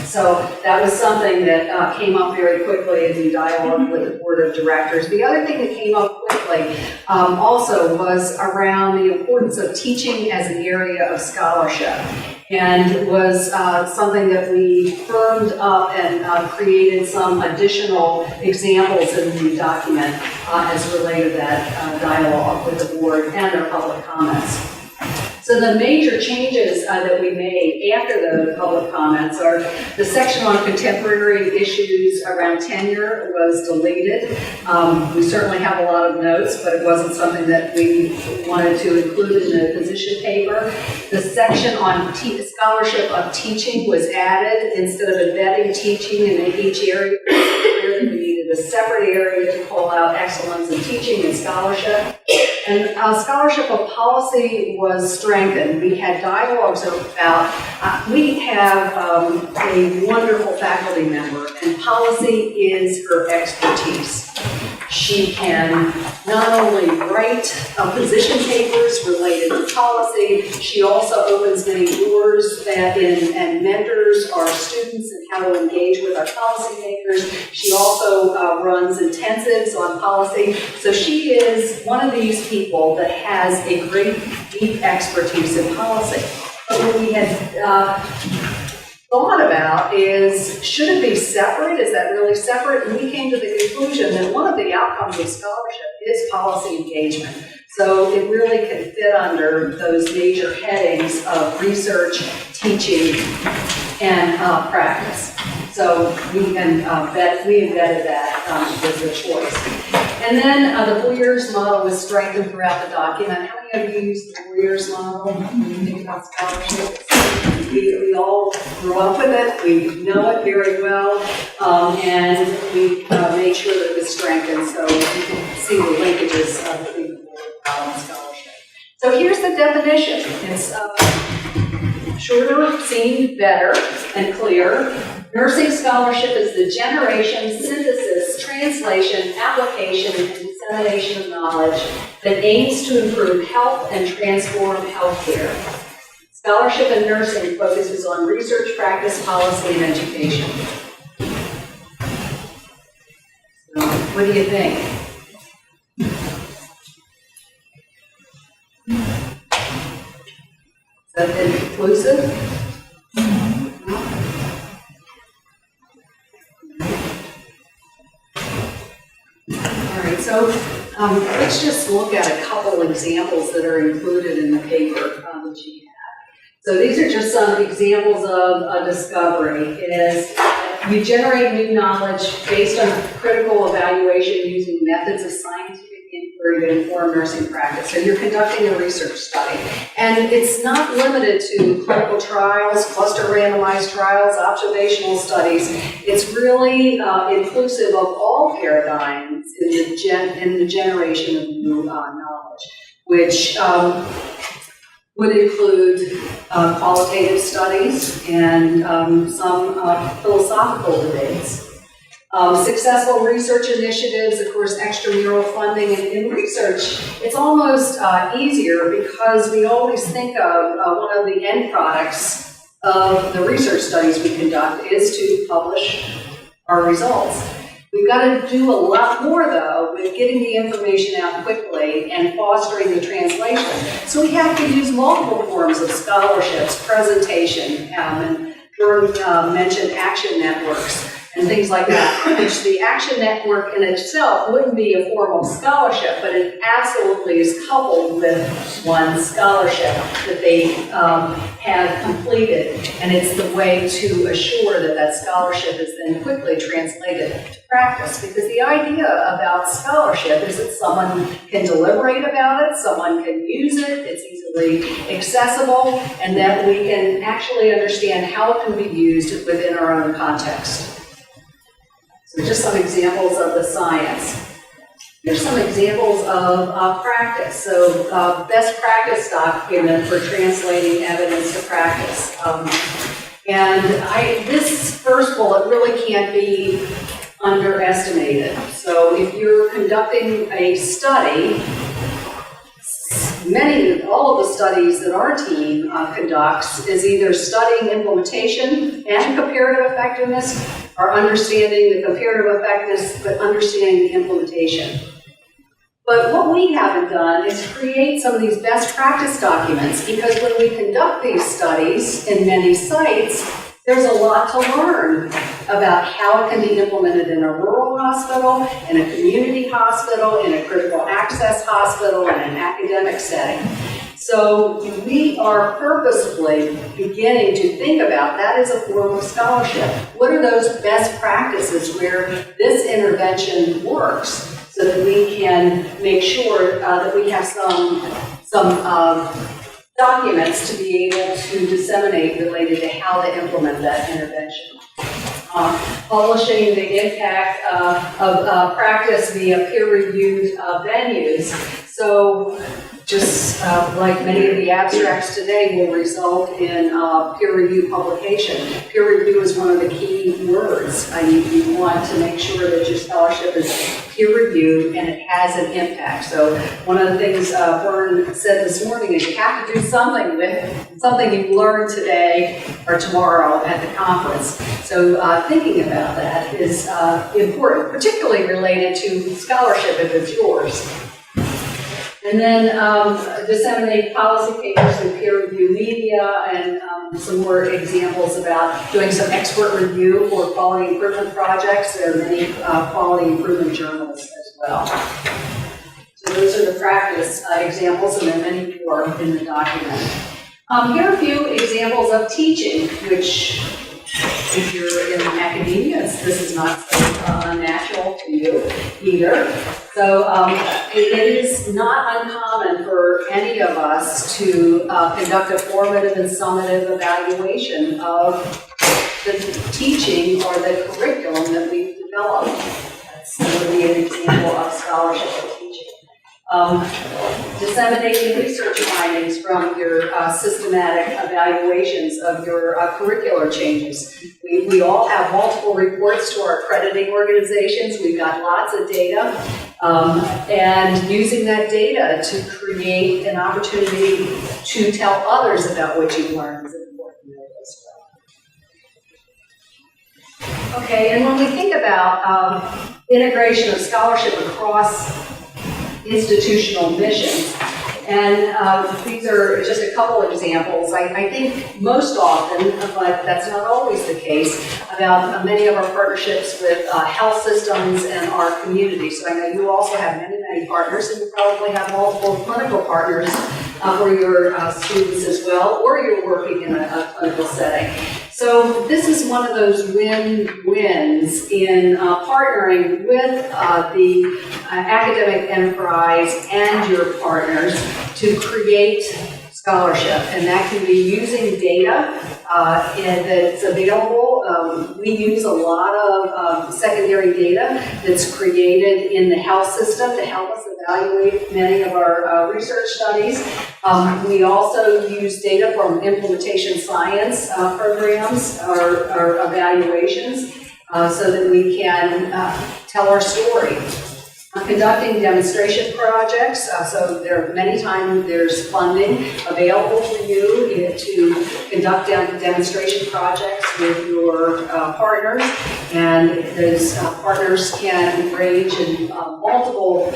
So that was something that came up very quickly as we dialogued with the board of directors. The other thing that came up quickly also was around the importance of teaching as an area of scholarship. and was something that we firmed up and created some additional examples in the document as related to that dialogue with the board and our public comments. So the major changes that we made after the public comments are the section on contemporary issues around tenure was deleted. We certainly have a lot of notes, but it wasn't something that we wanted to include in the position paper. The section on scholarship of teaching was added instead of embedding teaching in each area. We needed a separate area to call out excellence in teaching and scholarship. And scholarship of policy was strengthened. We had dialogues about, we have a wonderful faculty member, and policy is her expertise. She can not only write position papers related to policy, she also opens many doors and mentors our students in how to engage with our policymakers. She also runs intensives on policy. So she is one of these people that has a great, deep expertise in policy. But what we had thought about is, should it be separate? Is that really separate? And we came to the conclusion that one of the outcomes of scholarship is policy engagement. So it really can fit under those major headings of research, teaching, and practice. So we embedded that with the choice. And then the 4 years model was strengthened throughout the document. How many of you use the 4 years model when you think about scholarship? We all grew up with it, we know it very well, and we made sure that it was strengthened so you can see the linkages between the board and scholarship. So here's the definition. It's shorter, seen better, and clear. Nursing scholarship is the generation, synthesis, translation, application, and dissemination of knowledge that aims to improve health and transform healthcare. Scholarship in nursing focuses on research, practice, policy, and education. So, what do you think? Is that inclusive? So let's just look at a couple examples that are included in the paper that you have. So these are just some examples of a discovery. Is you generate new knowledge based on critical evaluation using methods of scientific inquiry to inform nursing practice. So you're conducting a research study. And it's not limited to clinical trials, cluster randomized trials, observational studies. It's really inclusive of all paradigms in the generation of new knowledge, which would include qualitative studies and some philosophical debates. Successful research initiatives, of course, extramural funding. In research, it's almost easier because we always think of one of the end products of the research studies we conduct is to publish our results. We've got to do a lot more, though, with getting the information out quickly and fostering the translation. So we have to use multiple forms of scholarships, presentation, and Jordan mentioned action networks and things like that, which the action network in itself wouldn't be a formal scholarship, but it absolutely is coupled with one scholarship that they have completed, and it's the way to assure that that scholarship is then quickly translated to practice, because the idea about scholarship is that someone can deliberate about it, someone can use it, it's easily accessible, and that we can actually understand how it can be used within our own context. So just some examples of the science. Here's some examples of practice. So best practice document for translating evidence to practice. This first bullet really can't be underestimated. So if you're conducting a study, all of the studies that our team conducts is either studying implementation and comparative effectiveness, or understanding the comparative effectiveness, but understanding the implementation. But what we haven't done is create some of these best practice documents, because when we conduct these studies in many sites, there's a lot to learn about how it can be implemented in a rural hospital, in a community hospital, in a critical access hospital, in an academic setting. So we are purposefully beginning to think about that as a form of scholarship. What are those best practices where this intervention works, so that we can make sure that we have some documents to be able to disseminate related to how to implement that intervention. Publishing the impact of practice via peer-reviewed venues. So just like many of the abstracts today will result in peer-reviewed publication. Peer review is one of the key words. You want to make sure that your scholarship is peer-reviewed and it has an impact. So one of the things Vern said this morning is you have to do something with something you learned today or tomorrow at the conference. So thinking about that is important, particularly related to scholarship if it's yours. And then disseminate policy papers through peer-reviewed media, and some more examples about doing some expert review for quality improvement projects. There are many quality improvement journals as well. So those are the practice examples, and there are many more in the document. Here are a few examples of teaching, which, if you're in academia, this is not so unnatural to you either. So it is not uncommon for any of us to conduct a formative and summative evaluation of the teaching or the curriculum that we've developed. That would be an example of scholarship or teaching. Disseminating research findings from your systematic evaluations of your curricular changes. We all have multiple reports to our accrediting organizations. We've got lots of data, and using that data to create an opportunity to tell others about what you've learned is important as well. Okay, and when we think about integration of scholarship across institutional missions. And these are just a couple of examples. I think most often, but that's not always the case, about many of our partnerships with health systems and our community. So I know you also have many, many partners, and you probably have multiple clinical partners for your students as well, or you're working in a clinical setting. So this is one of those win-wins in partnering with the academic enterprise and your partners to create scholarship. And that can be using data that's available. We use a lot of secondary data that's created in the health system to help us evaluate many of our research studies. We also use data from implementation science programs or evaluations so that we can tell our story. Conducting demonstration projects, so there are many times there's funding available for you to conduct demonstration projects with your partners, and those partners can range in multiple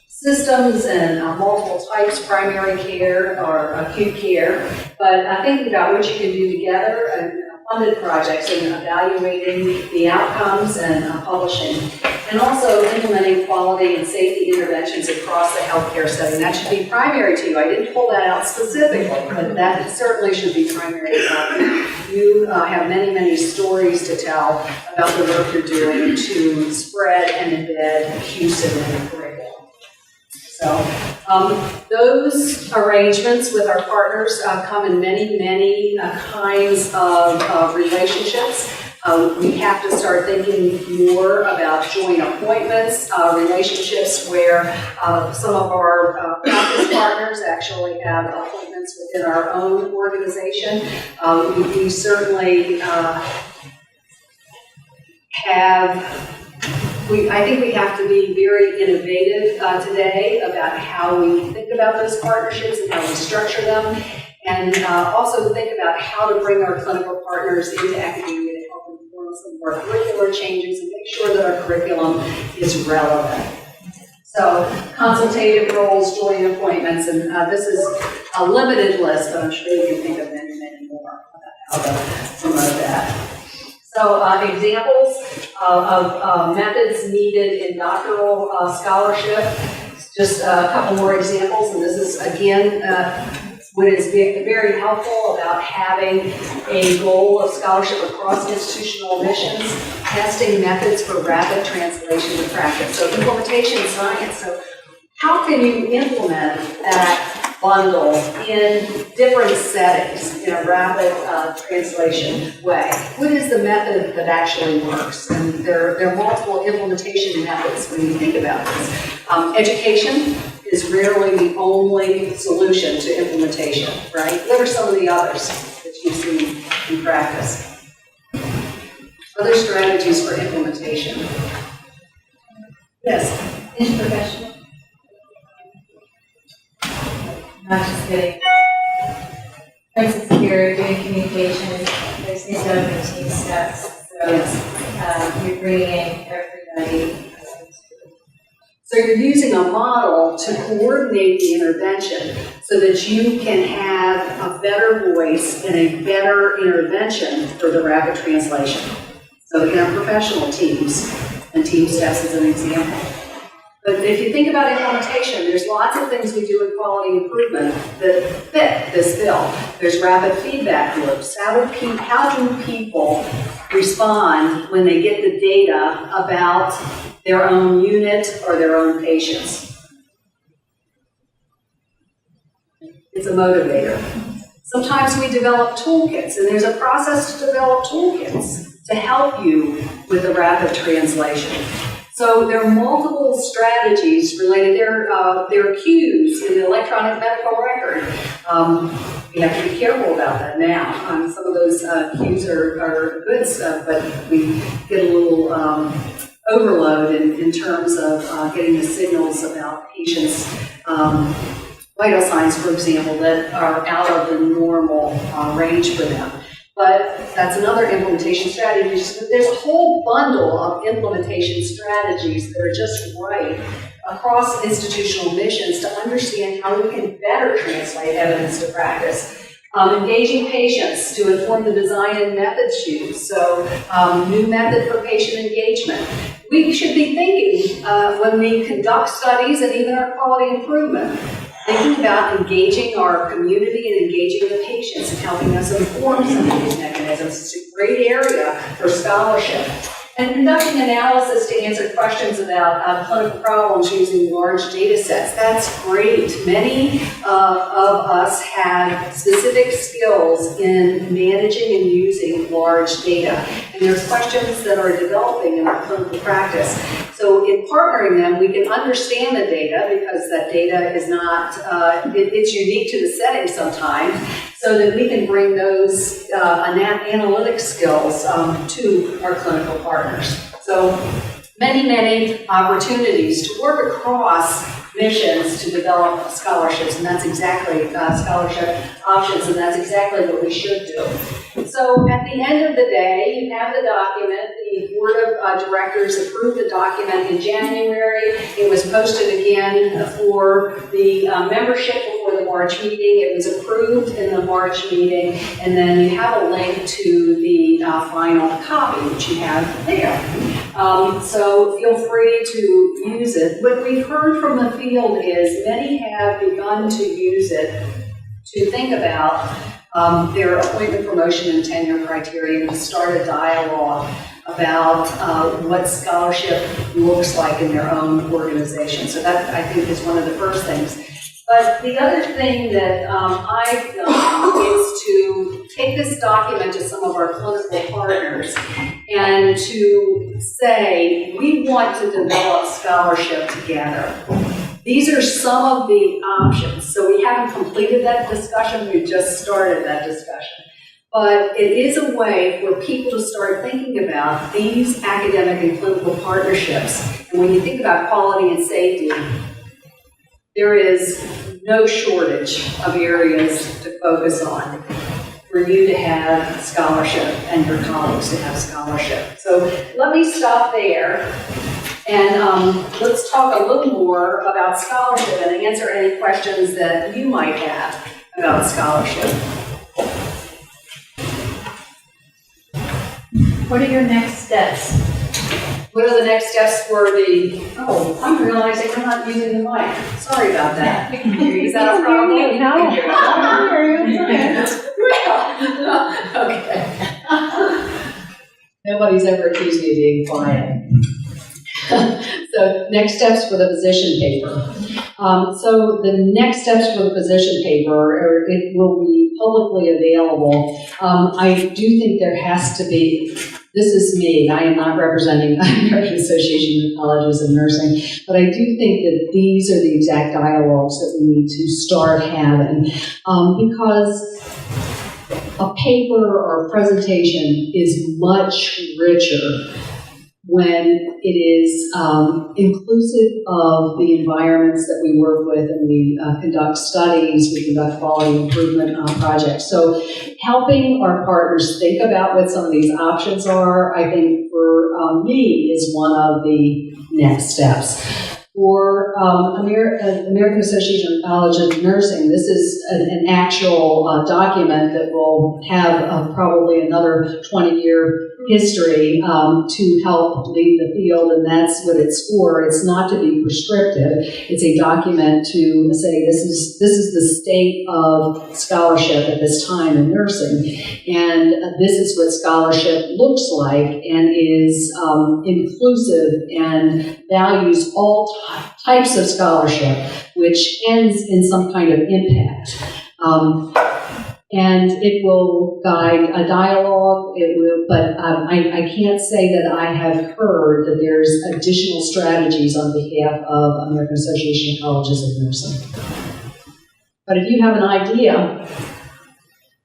systems and multiple types, primary care or acute care, but thinking about what you can do together and funded projects and evaluating the outcomes and publishing. And also implementing quality and safety interventions across the healthcare setting. That should be primary to you. I didn't pull that out specifically, but that certainly should be primary to you. You have many, many stories to tell about the work you're doing to spread and embed QSEN in the curriculum. So those arrangements with our partners come in many, many kinds of relationships. We have to start thinking more about joint appointments, relationships where some of our practice partners actually have appointments within our own organization. We certainly I think we have to be very innovative today about how we think about those partnerships and how we structure them, and also think about how to bring our clinical partners into academia to help inform some of our curricular changes and make sure that our curriculum is relevant. So consultative roles, joint appointments, and this is a limited list, but I'm sure you can think of many, many more about how to promote that. So examples of methods needed in doctoral scholarship, just a couple more examples, and this is, again, what is very helpful about having a goal of scholarship across institutional admissions, testing methods for rapid translation to practice. So implementation science. So how can you implement that bundle in different settings in a rapid translation way? What is the method that actually works? And there are multiple implementation methods when you think about this. Education is rarely the only solution to implementation, right? What are some of the others that you see in practice? Other strategies for implementation? Yes? Interprofessional. Not just getting, for instance, here doing communications, there's these other team steps. So you're bringing in everybody. So you're using a model to coordinate the intervention so that you can have a better voice and a better intervention for the rapid translation. So interprofessional teams and team steps is an example. But if you think about implementation, there's lots of things we do in quality improvement that fit this bill. There's rapid feedback loops. How do people respond when they get the data about their own unit or their own patients? It's a motivator. Sometimes we develop toolkits, and there's a process to develop toolkits to help you with the rapid translation. So there are multiple strategies related. There are cues in the electronic medical record. You have to be careful about that now. Some of those cues are good stuff, but we get a little overload in terms of getting the signals about patients' vital signs, for example, that are out of the normal range for them. But that's another implementation strategy. There's a whole bundle of implementation strategies that are just right across institutional missions to understand how we can better translate evidence to practice. Engaging patients to inform the design and methods used. So new method for patient engagement. We should be thinking when we conduct studies and even our quality improvement, thinking about engaging our community and engaging the patients and helping us inform some of these mechanisms. It's a great area for scholarship. And conducting analysis to answer questions about clinical problems using large data sets. That's great. Many of us have specific skills in managing and using large data. And there's questions that are developing in our clinical practice. So in partnering them, we can understand the data because that data is not, it's unique to the setting sometimes, so that we can bring those analytic skills to our clinical partners. So many opportunities to work across missions to develop scholarships, and that's exactly scholarship options, and that's exactly what we should do. So at the end of the day, you have the document. The Board of Directors approved the document in January. It was posted again for the membership before the March meeting. It was approved in the March meeting, and then you have a link to the final copy, which you have there. So feel free to use it. What we've heard from the field is many have begun to use it to think about their appointment, promotion, and tenure criteria, and to start a dialogue about what scholarship looks like in their own organization. So that, I think, is one of the first things. But the other thing that I've done is to take this document to some of our clinical partners and to say, we want to develop scholarship together. These are some of the options. So we haven't completed that discussion, we just started that discussion. But it is a way for people to start thinking about these academic and clinical partnerships. And when you think about quality and safety, there is no shortage of areas to focus on for you to have scholarship and your colleagues to have scholarship. So let me stop there. And let's talk a little more about scholarship and answer any questions that you might have about scholarship. What are your next steps? What are the next steps for oh, I'm realizing I'm not using the mic. Sorry about that. Is that a problem? No. Okay. Nobody's ever accused me of being quiet. So next steps for the position paper. So the next steps for the position paper, it will be publicly available. I do think there has to be, this is me, I am not representing the American Association of Colleges of Nursing, but I do think that these are the exact dialogues that we need to start having, because a paper or a presentation is much richer when it is inclusive of the environments that we work with, and we conduct studies, we conduct quality improvement projects. So helping our partners think about what some of these options are, I think for me, is one of the next steps. For American Association of Colleges of Nursing, this is an actual document that will have probably another 20-year history to help lead the field, and that's what it's for. It's not to be prescriptive. It's a document to say this is the state of scholarship at this time in nursing, and this is what scholarship looks like and is inclusive and values all types of scholarship, which ends in some kind of impact. And it will guide a dialogue, but I can't say that I have heard that there's additional strategies on behalf of American Association of Colleges of Nursing. But if you have an idea,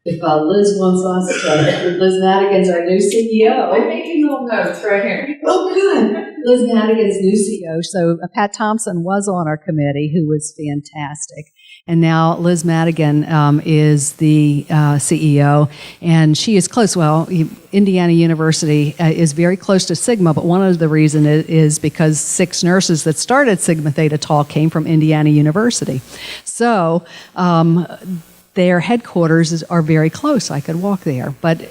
if Liz wants us to, Liz Madigan's our new CEO. I'm making little notes right here. Oh, good. Liz Madigan's new CEO. So Pat Thompson was on our committee, who was fantastic. And now Liz Madigan is the CEO, and she is close. Well, Indiana University is very close to Sigma, but one of the reasons is because 6 nurses that started Sigma Theta Tau came from Indiana University. So their headquarters are very close. I could walk there, but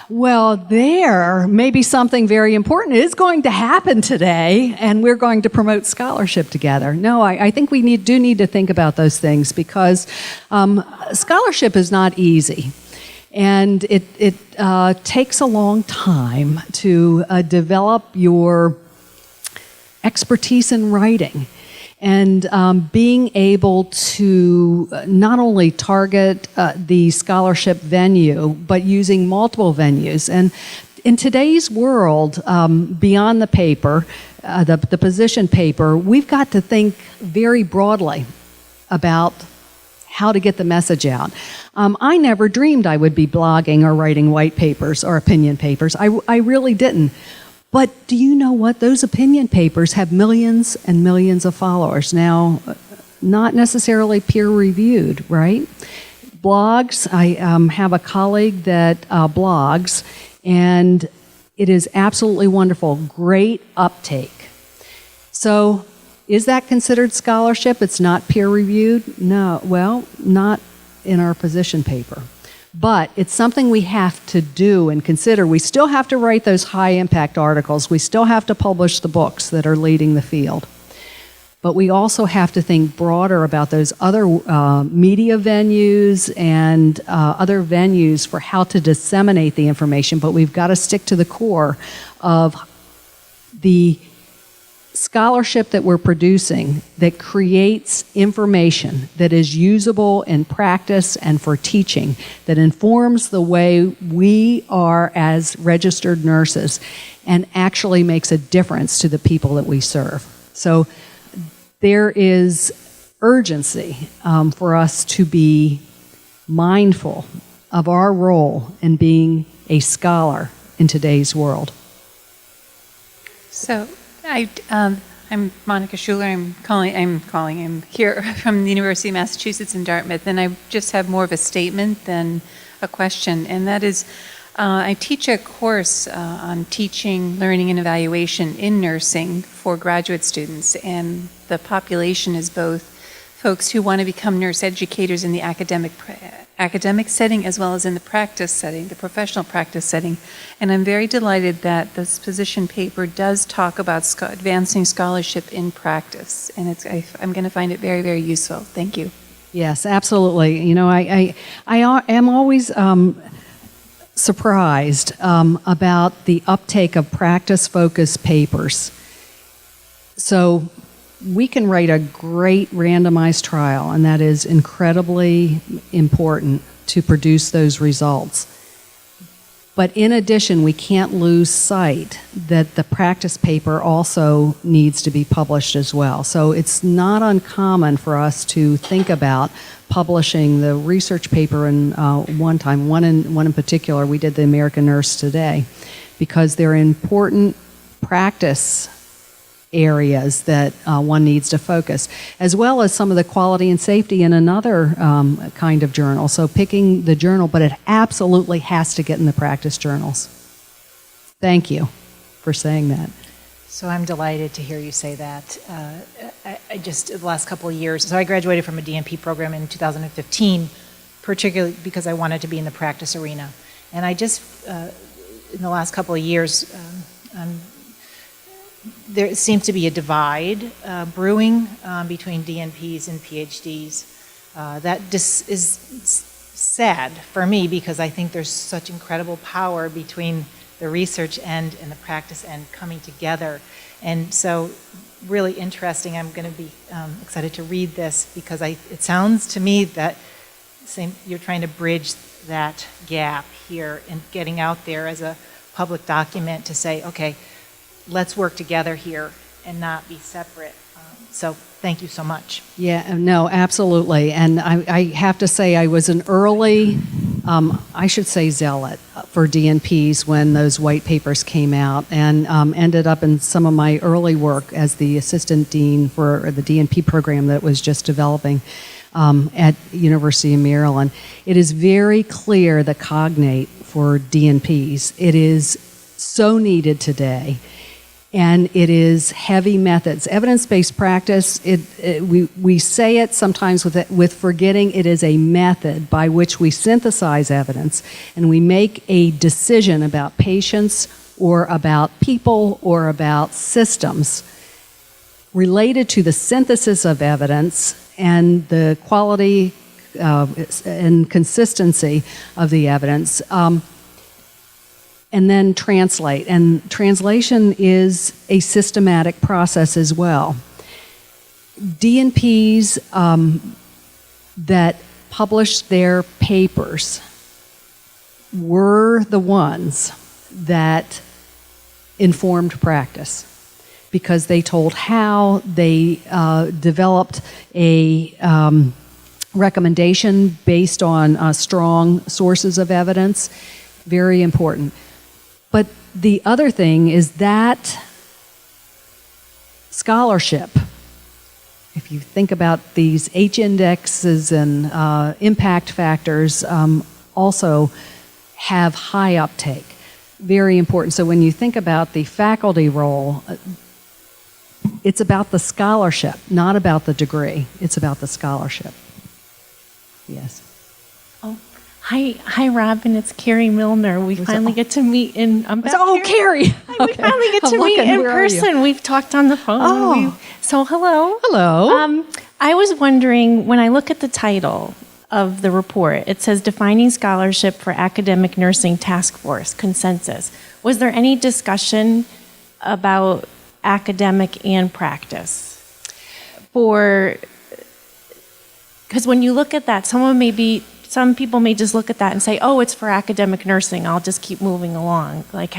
well, there may be something very important is going to happen today, and we're going to promote scholarship together. No, I think we do need to think about those things, because scholarship is not easy. And it takes a long time to develop your expertise in writing. And being able to not only target the scholarship venue, but using multiple venues. And in today's world, beyond the paper, the position paper, we've got to think very broadly about how to get the message out. I never dreamed I would be blogging or writing white papers or opinion papers. I really didn't. But do you know what? Those opinion papers have millions and millions of followers. Now, not necessarily peer-reviewed, right? Blogs, I have a colleague that blogs, and it is absolutely wonderful. Great uptake. So, is that considered scholarship? It's not peer-reviewed? No, well, not in our position paper. But it's something we have to do and consider. We still have to write those high-impact articles. We still have to publish the books that are leading the field. But we also have to think broader about those other media venues and other venues for how to disseminate the information. But we've got to stick to the core of the scholarship that we're producing that creates information that is usable in practice and for teaching, that informs the way we are as registered nurses and actually makes a difference to the people that we serve. So there is urgency for us to be mindful of our role in being a scholar in today's world. So I'm Monica Schuler. I'm here from the University of Massachusetts in Dartmouth, and I just have more of a statement than a question, and that is, I teach a course on teaching, learning, and evaluation in nursing for graduate students, and the population is both folks who want to become nurse educators in the academic setting as well as in the practice setting, the professional practice setting. And I'm very delighted that this position paper does talk about advancing scholarship in practice, and I'm going to find it very, very useful. Thank you. Yes, absolutely. You know, I am always surprised about the uptake of practice-focused papers. So we can write a great randomized trial, and that is incredibly important to produce those results. But in addition, we can't lose sight that the practice paper also needs to be published as well. So it's not uncommon for us to think about publishing the research paper in one in particular. We did the American Nurse Today, because they're important practice areas that one needs to focus, as well as some of the quality and safety in another kind of journal. So picking the journal, but it absolutely has to get in the practice journals. Thank you for saying that. So I'm delighted to hear you say that. I just, the last couple of years, so I graduated from a DNP program in 2015, particularly because I wanted to be in the practice arena. And I just, in the last couple of years, there seems to be a divide brewing between DNPs and PhDs. That just is sad for me, because I think there's such incredible power between the research end and the practice end coming together. And so really interesting. I'm going to be excited to read this, because it sounds to me that you're trying to bridge that gap here and getting out there as a public document to say, okay, let's work together here and not be separate. So thank you so much. Yeah, no, absolutely. And I have to say, I was an early, I should say zealot for DNPs when those white papers came out, and ended up in some of my early work as the assistant dean for the DNP program that was just developing at University of Maryland. It is very clear the cognate for DNPs. It is so needed today. And it is heavy methods. Evidence-based practice, we say it sometimes with forgetting it is a method by which we synthesize evidence and we make a decision about patients or about people or about systems related to the synthesis of evidence and the quality and consistency of the evidence. And then translate. And translation is a systematic process as well. DNPs that published their papers were the ones that informed practice, because they told how they developed a recommendation based on strong sources of evidence. Very important. But the other thing is that scholarship, if you think about these H indexes and impact factors, also have high uptake. Very important. So when you think about the faculty role, it's about the scholarship, not about the degree. It's about the scholarship. Yes. Hi, Robin. It's Carrie Milner. We finally get to meet in. Carrie. We finally get to meet in person. We've talked on the phone. Oh. So hello. Hello. I was wondering, when I look at the title of the report, it says Defining Scholarship for Academic Nursing Task Force Consensus. Was there any discussion about academic and practice? Because when you look at that, some people may just look at that and say, oh, it's for academic nursing, I'll just keep moving along. Like,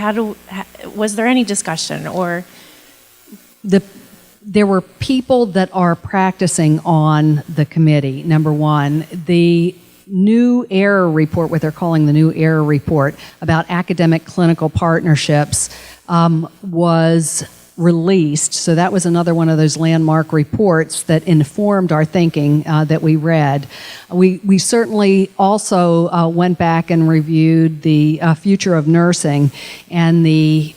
was there any discussion, or? There were people that are practicing on the committee, number one. The new error report, what they're calling the new error report about academic clinical partnerships, was released. So that was another one of those landmark reports that informed our thinking that we read. We certainly also went back and reviewed the future of nursing and the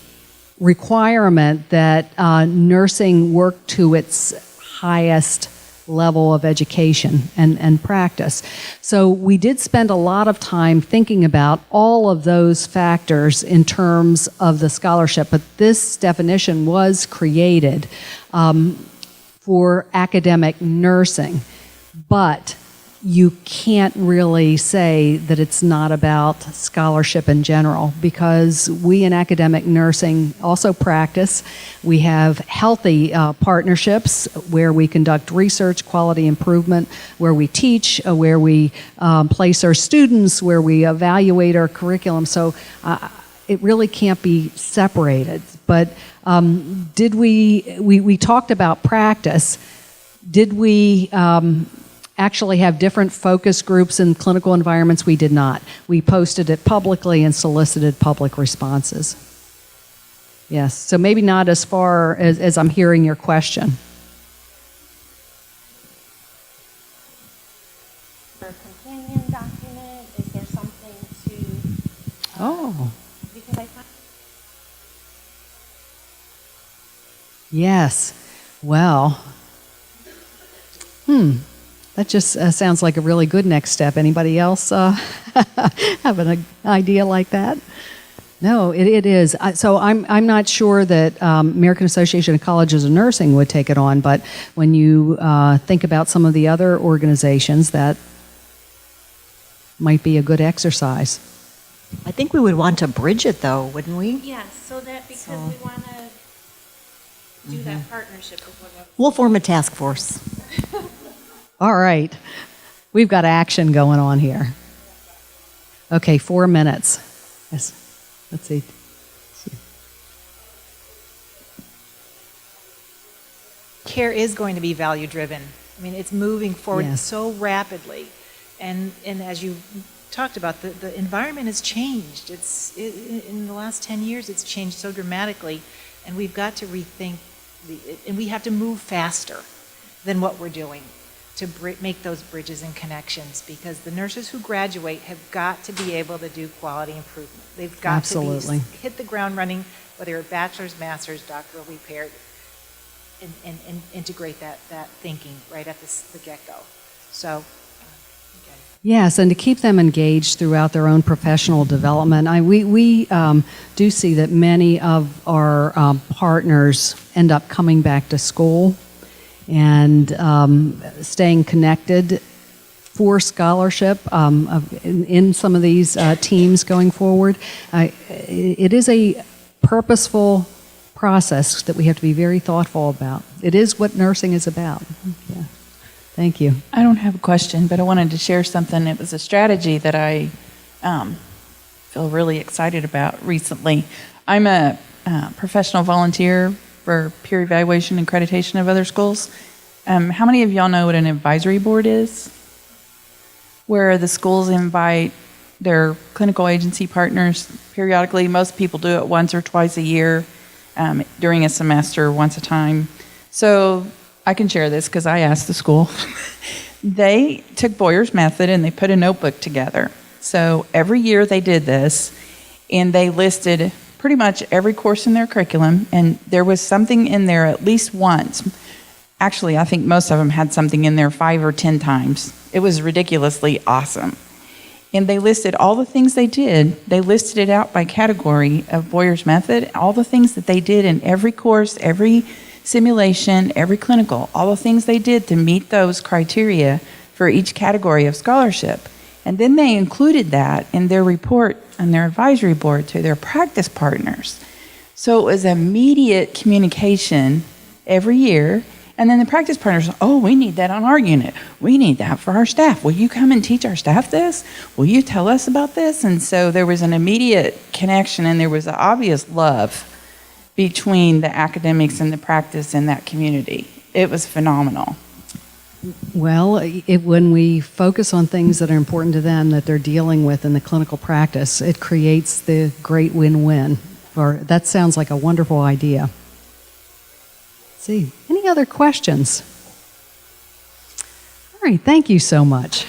requirement that nursing work to its highest level of education and practice. So we did spend a lot of time thinking about all of those factors in terms of the scholarship, but this definition was created for academic nursing. But you can't really say that it's not about scholarship in general, because we in academic nursing also practice. We have healthy partnerships where we conduct research, quality improvement, where we teach, where we place our students, where we evaluate our curriculum. So it really can't be separated. But did we talked about practice. Did we actually have different focus groups in clinical environments? We did not. We posted it publicly and solicited public responses. Yes, so maybe not as far as I'm hearing your question. For a companion document, is there something to... Because I find... Yes, well, that just sounds like a really good next step. Anybody else have an idea like that? No, it is. So I'm not sure that American Association of Colleges of Nursing would take it on, but when you think about some of the other organizations, that might be a good exercise. I think we would want to bridge it, though, wouldn't we? Yes, so that because we want to do that partnership with what We'll form a task force. All right. We've got action going on here. Okay, 4 minutes. Yes. Let's see. Care is going to be value driven. I mean, it's moving forward Yes. so rapidly. And as you talked about, the environment has changed. In the last 10 years, it's changed so dramatically. And we've got to rethink, and we have to move faster than what we're doing to make those bridges and connections, because the nurses who graduate have got to be able to do quality improvement. They've got Absolutely. to hit the ground running, whether you're bachelor's, master's, doctorally paired, and integrate that thinking right at the get-go. So, Yes, and to keep them engaged throughout their own professional development. We do see that many of our partners end up coming back to school and staying connected for scholarship in some of these teams going forward. It is a purposeful process that we have to be very thoughtful about. It is what nursing is about. Yeah. Thank you. I don't have a question, but I wanted to share something. It was a strategy that I feel really excited about recently. I'm a professional volunteer for peer evaluation and accreditation of other schools. How many of y'all know what an advisory board is? Where the schools invite their clinical agency partners periodically. Most people do it once or twice a year during a semester, once a time. So I can share this because I asked the school. They took Boyer's method and they put a notebook together. So every year they did this, and they listed pretty much every course in their curriculum, and there was something in there at least once. Actually, I think most of them had something in there 5 or 10 times. It was ridiculously awesome. And they listed all the things they did. They listed it out by category of Boyer's method, all the things that they did in every course, every simulation, every clinical, all the things they did to meet those criteria for each category of scholarship. And then they included that in their report on their advisory board to their practice partners. So it was immediate communication every year. And then the practice partners, oh, we need that on our unit. We need that for our staff. Will you come and teach our staff this? Will you tell us about this? And so there was an immediate connection, and there was an obvious love between the academics and the practice in that community. It was phenomenal. Well, when we focus on things that are important to them that they're dealing with in the clinical practice, it creates the great win-win. That sounds like a wonderful idea. see. Any other questions? All right, thank you so much.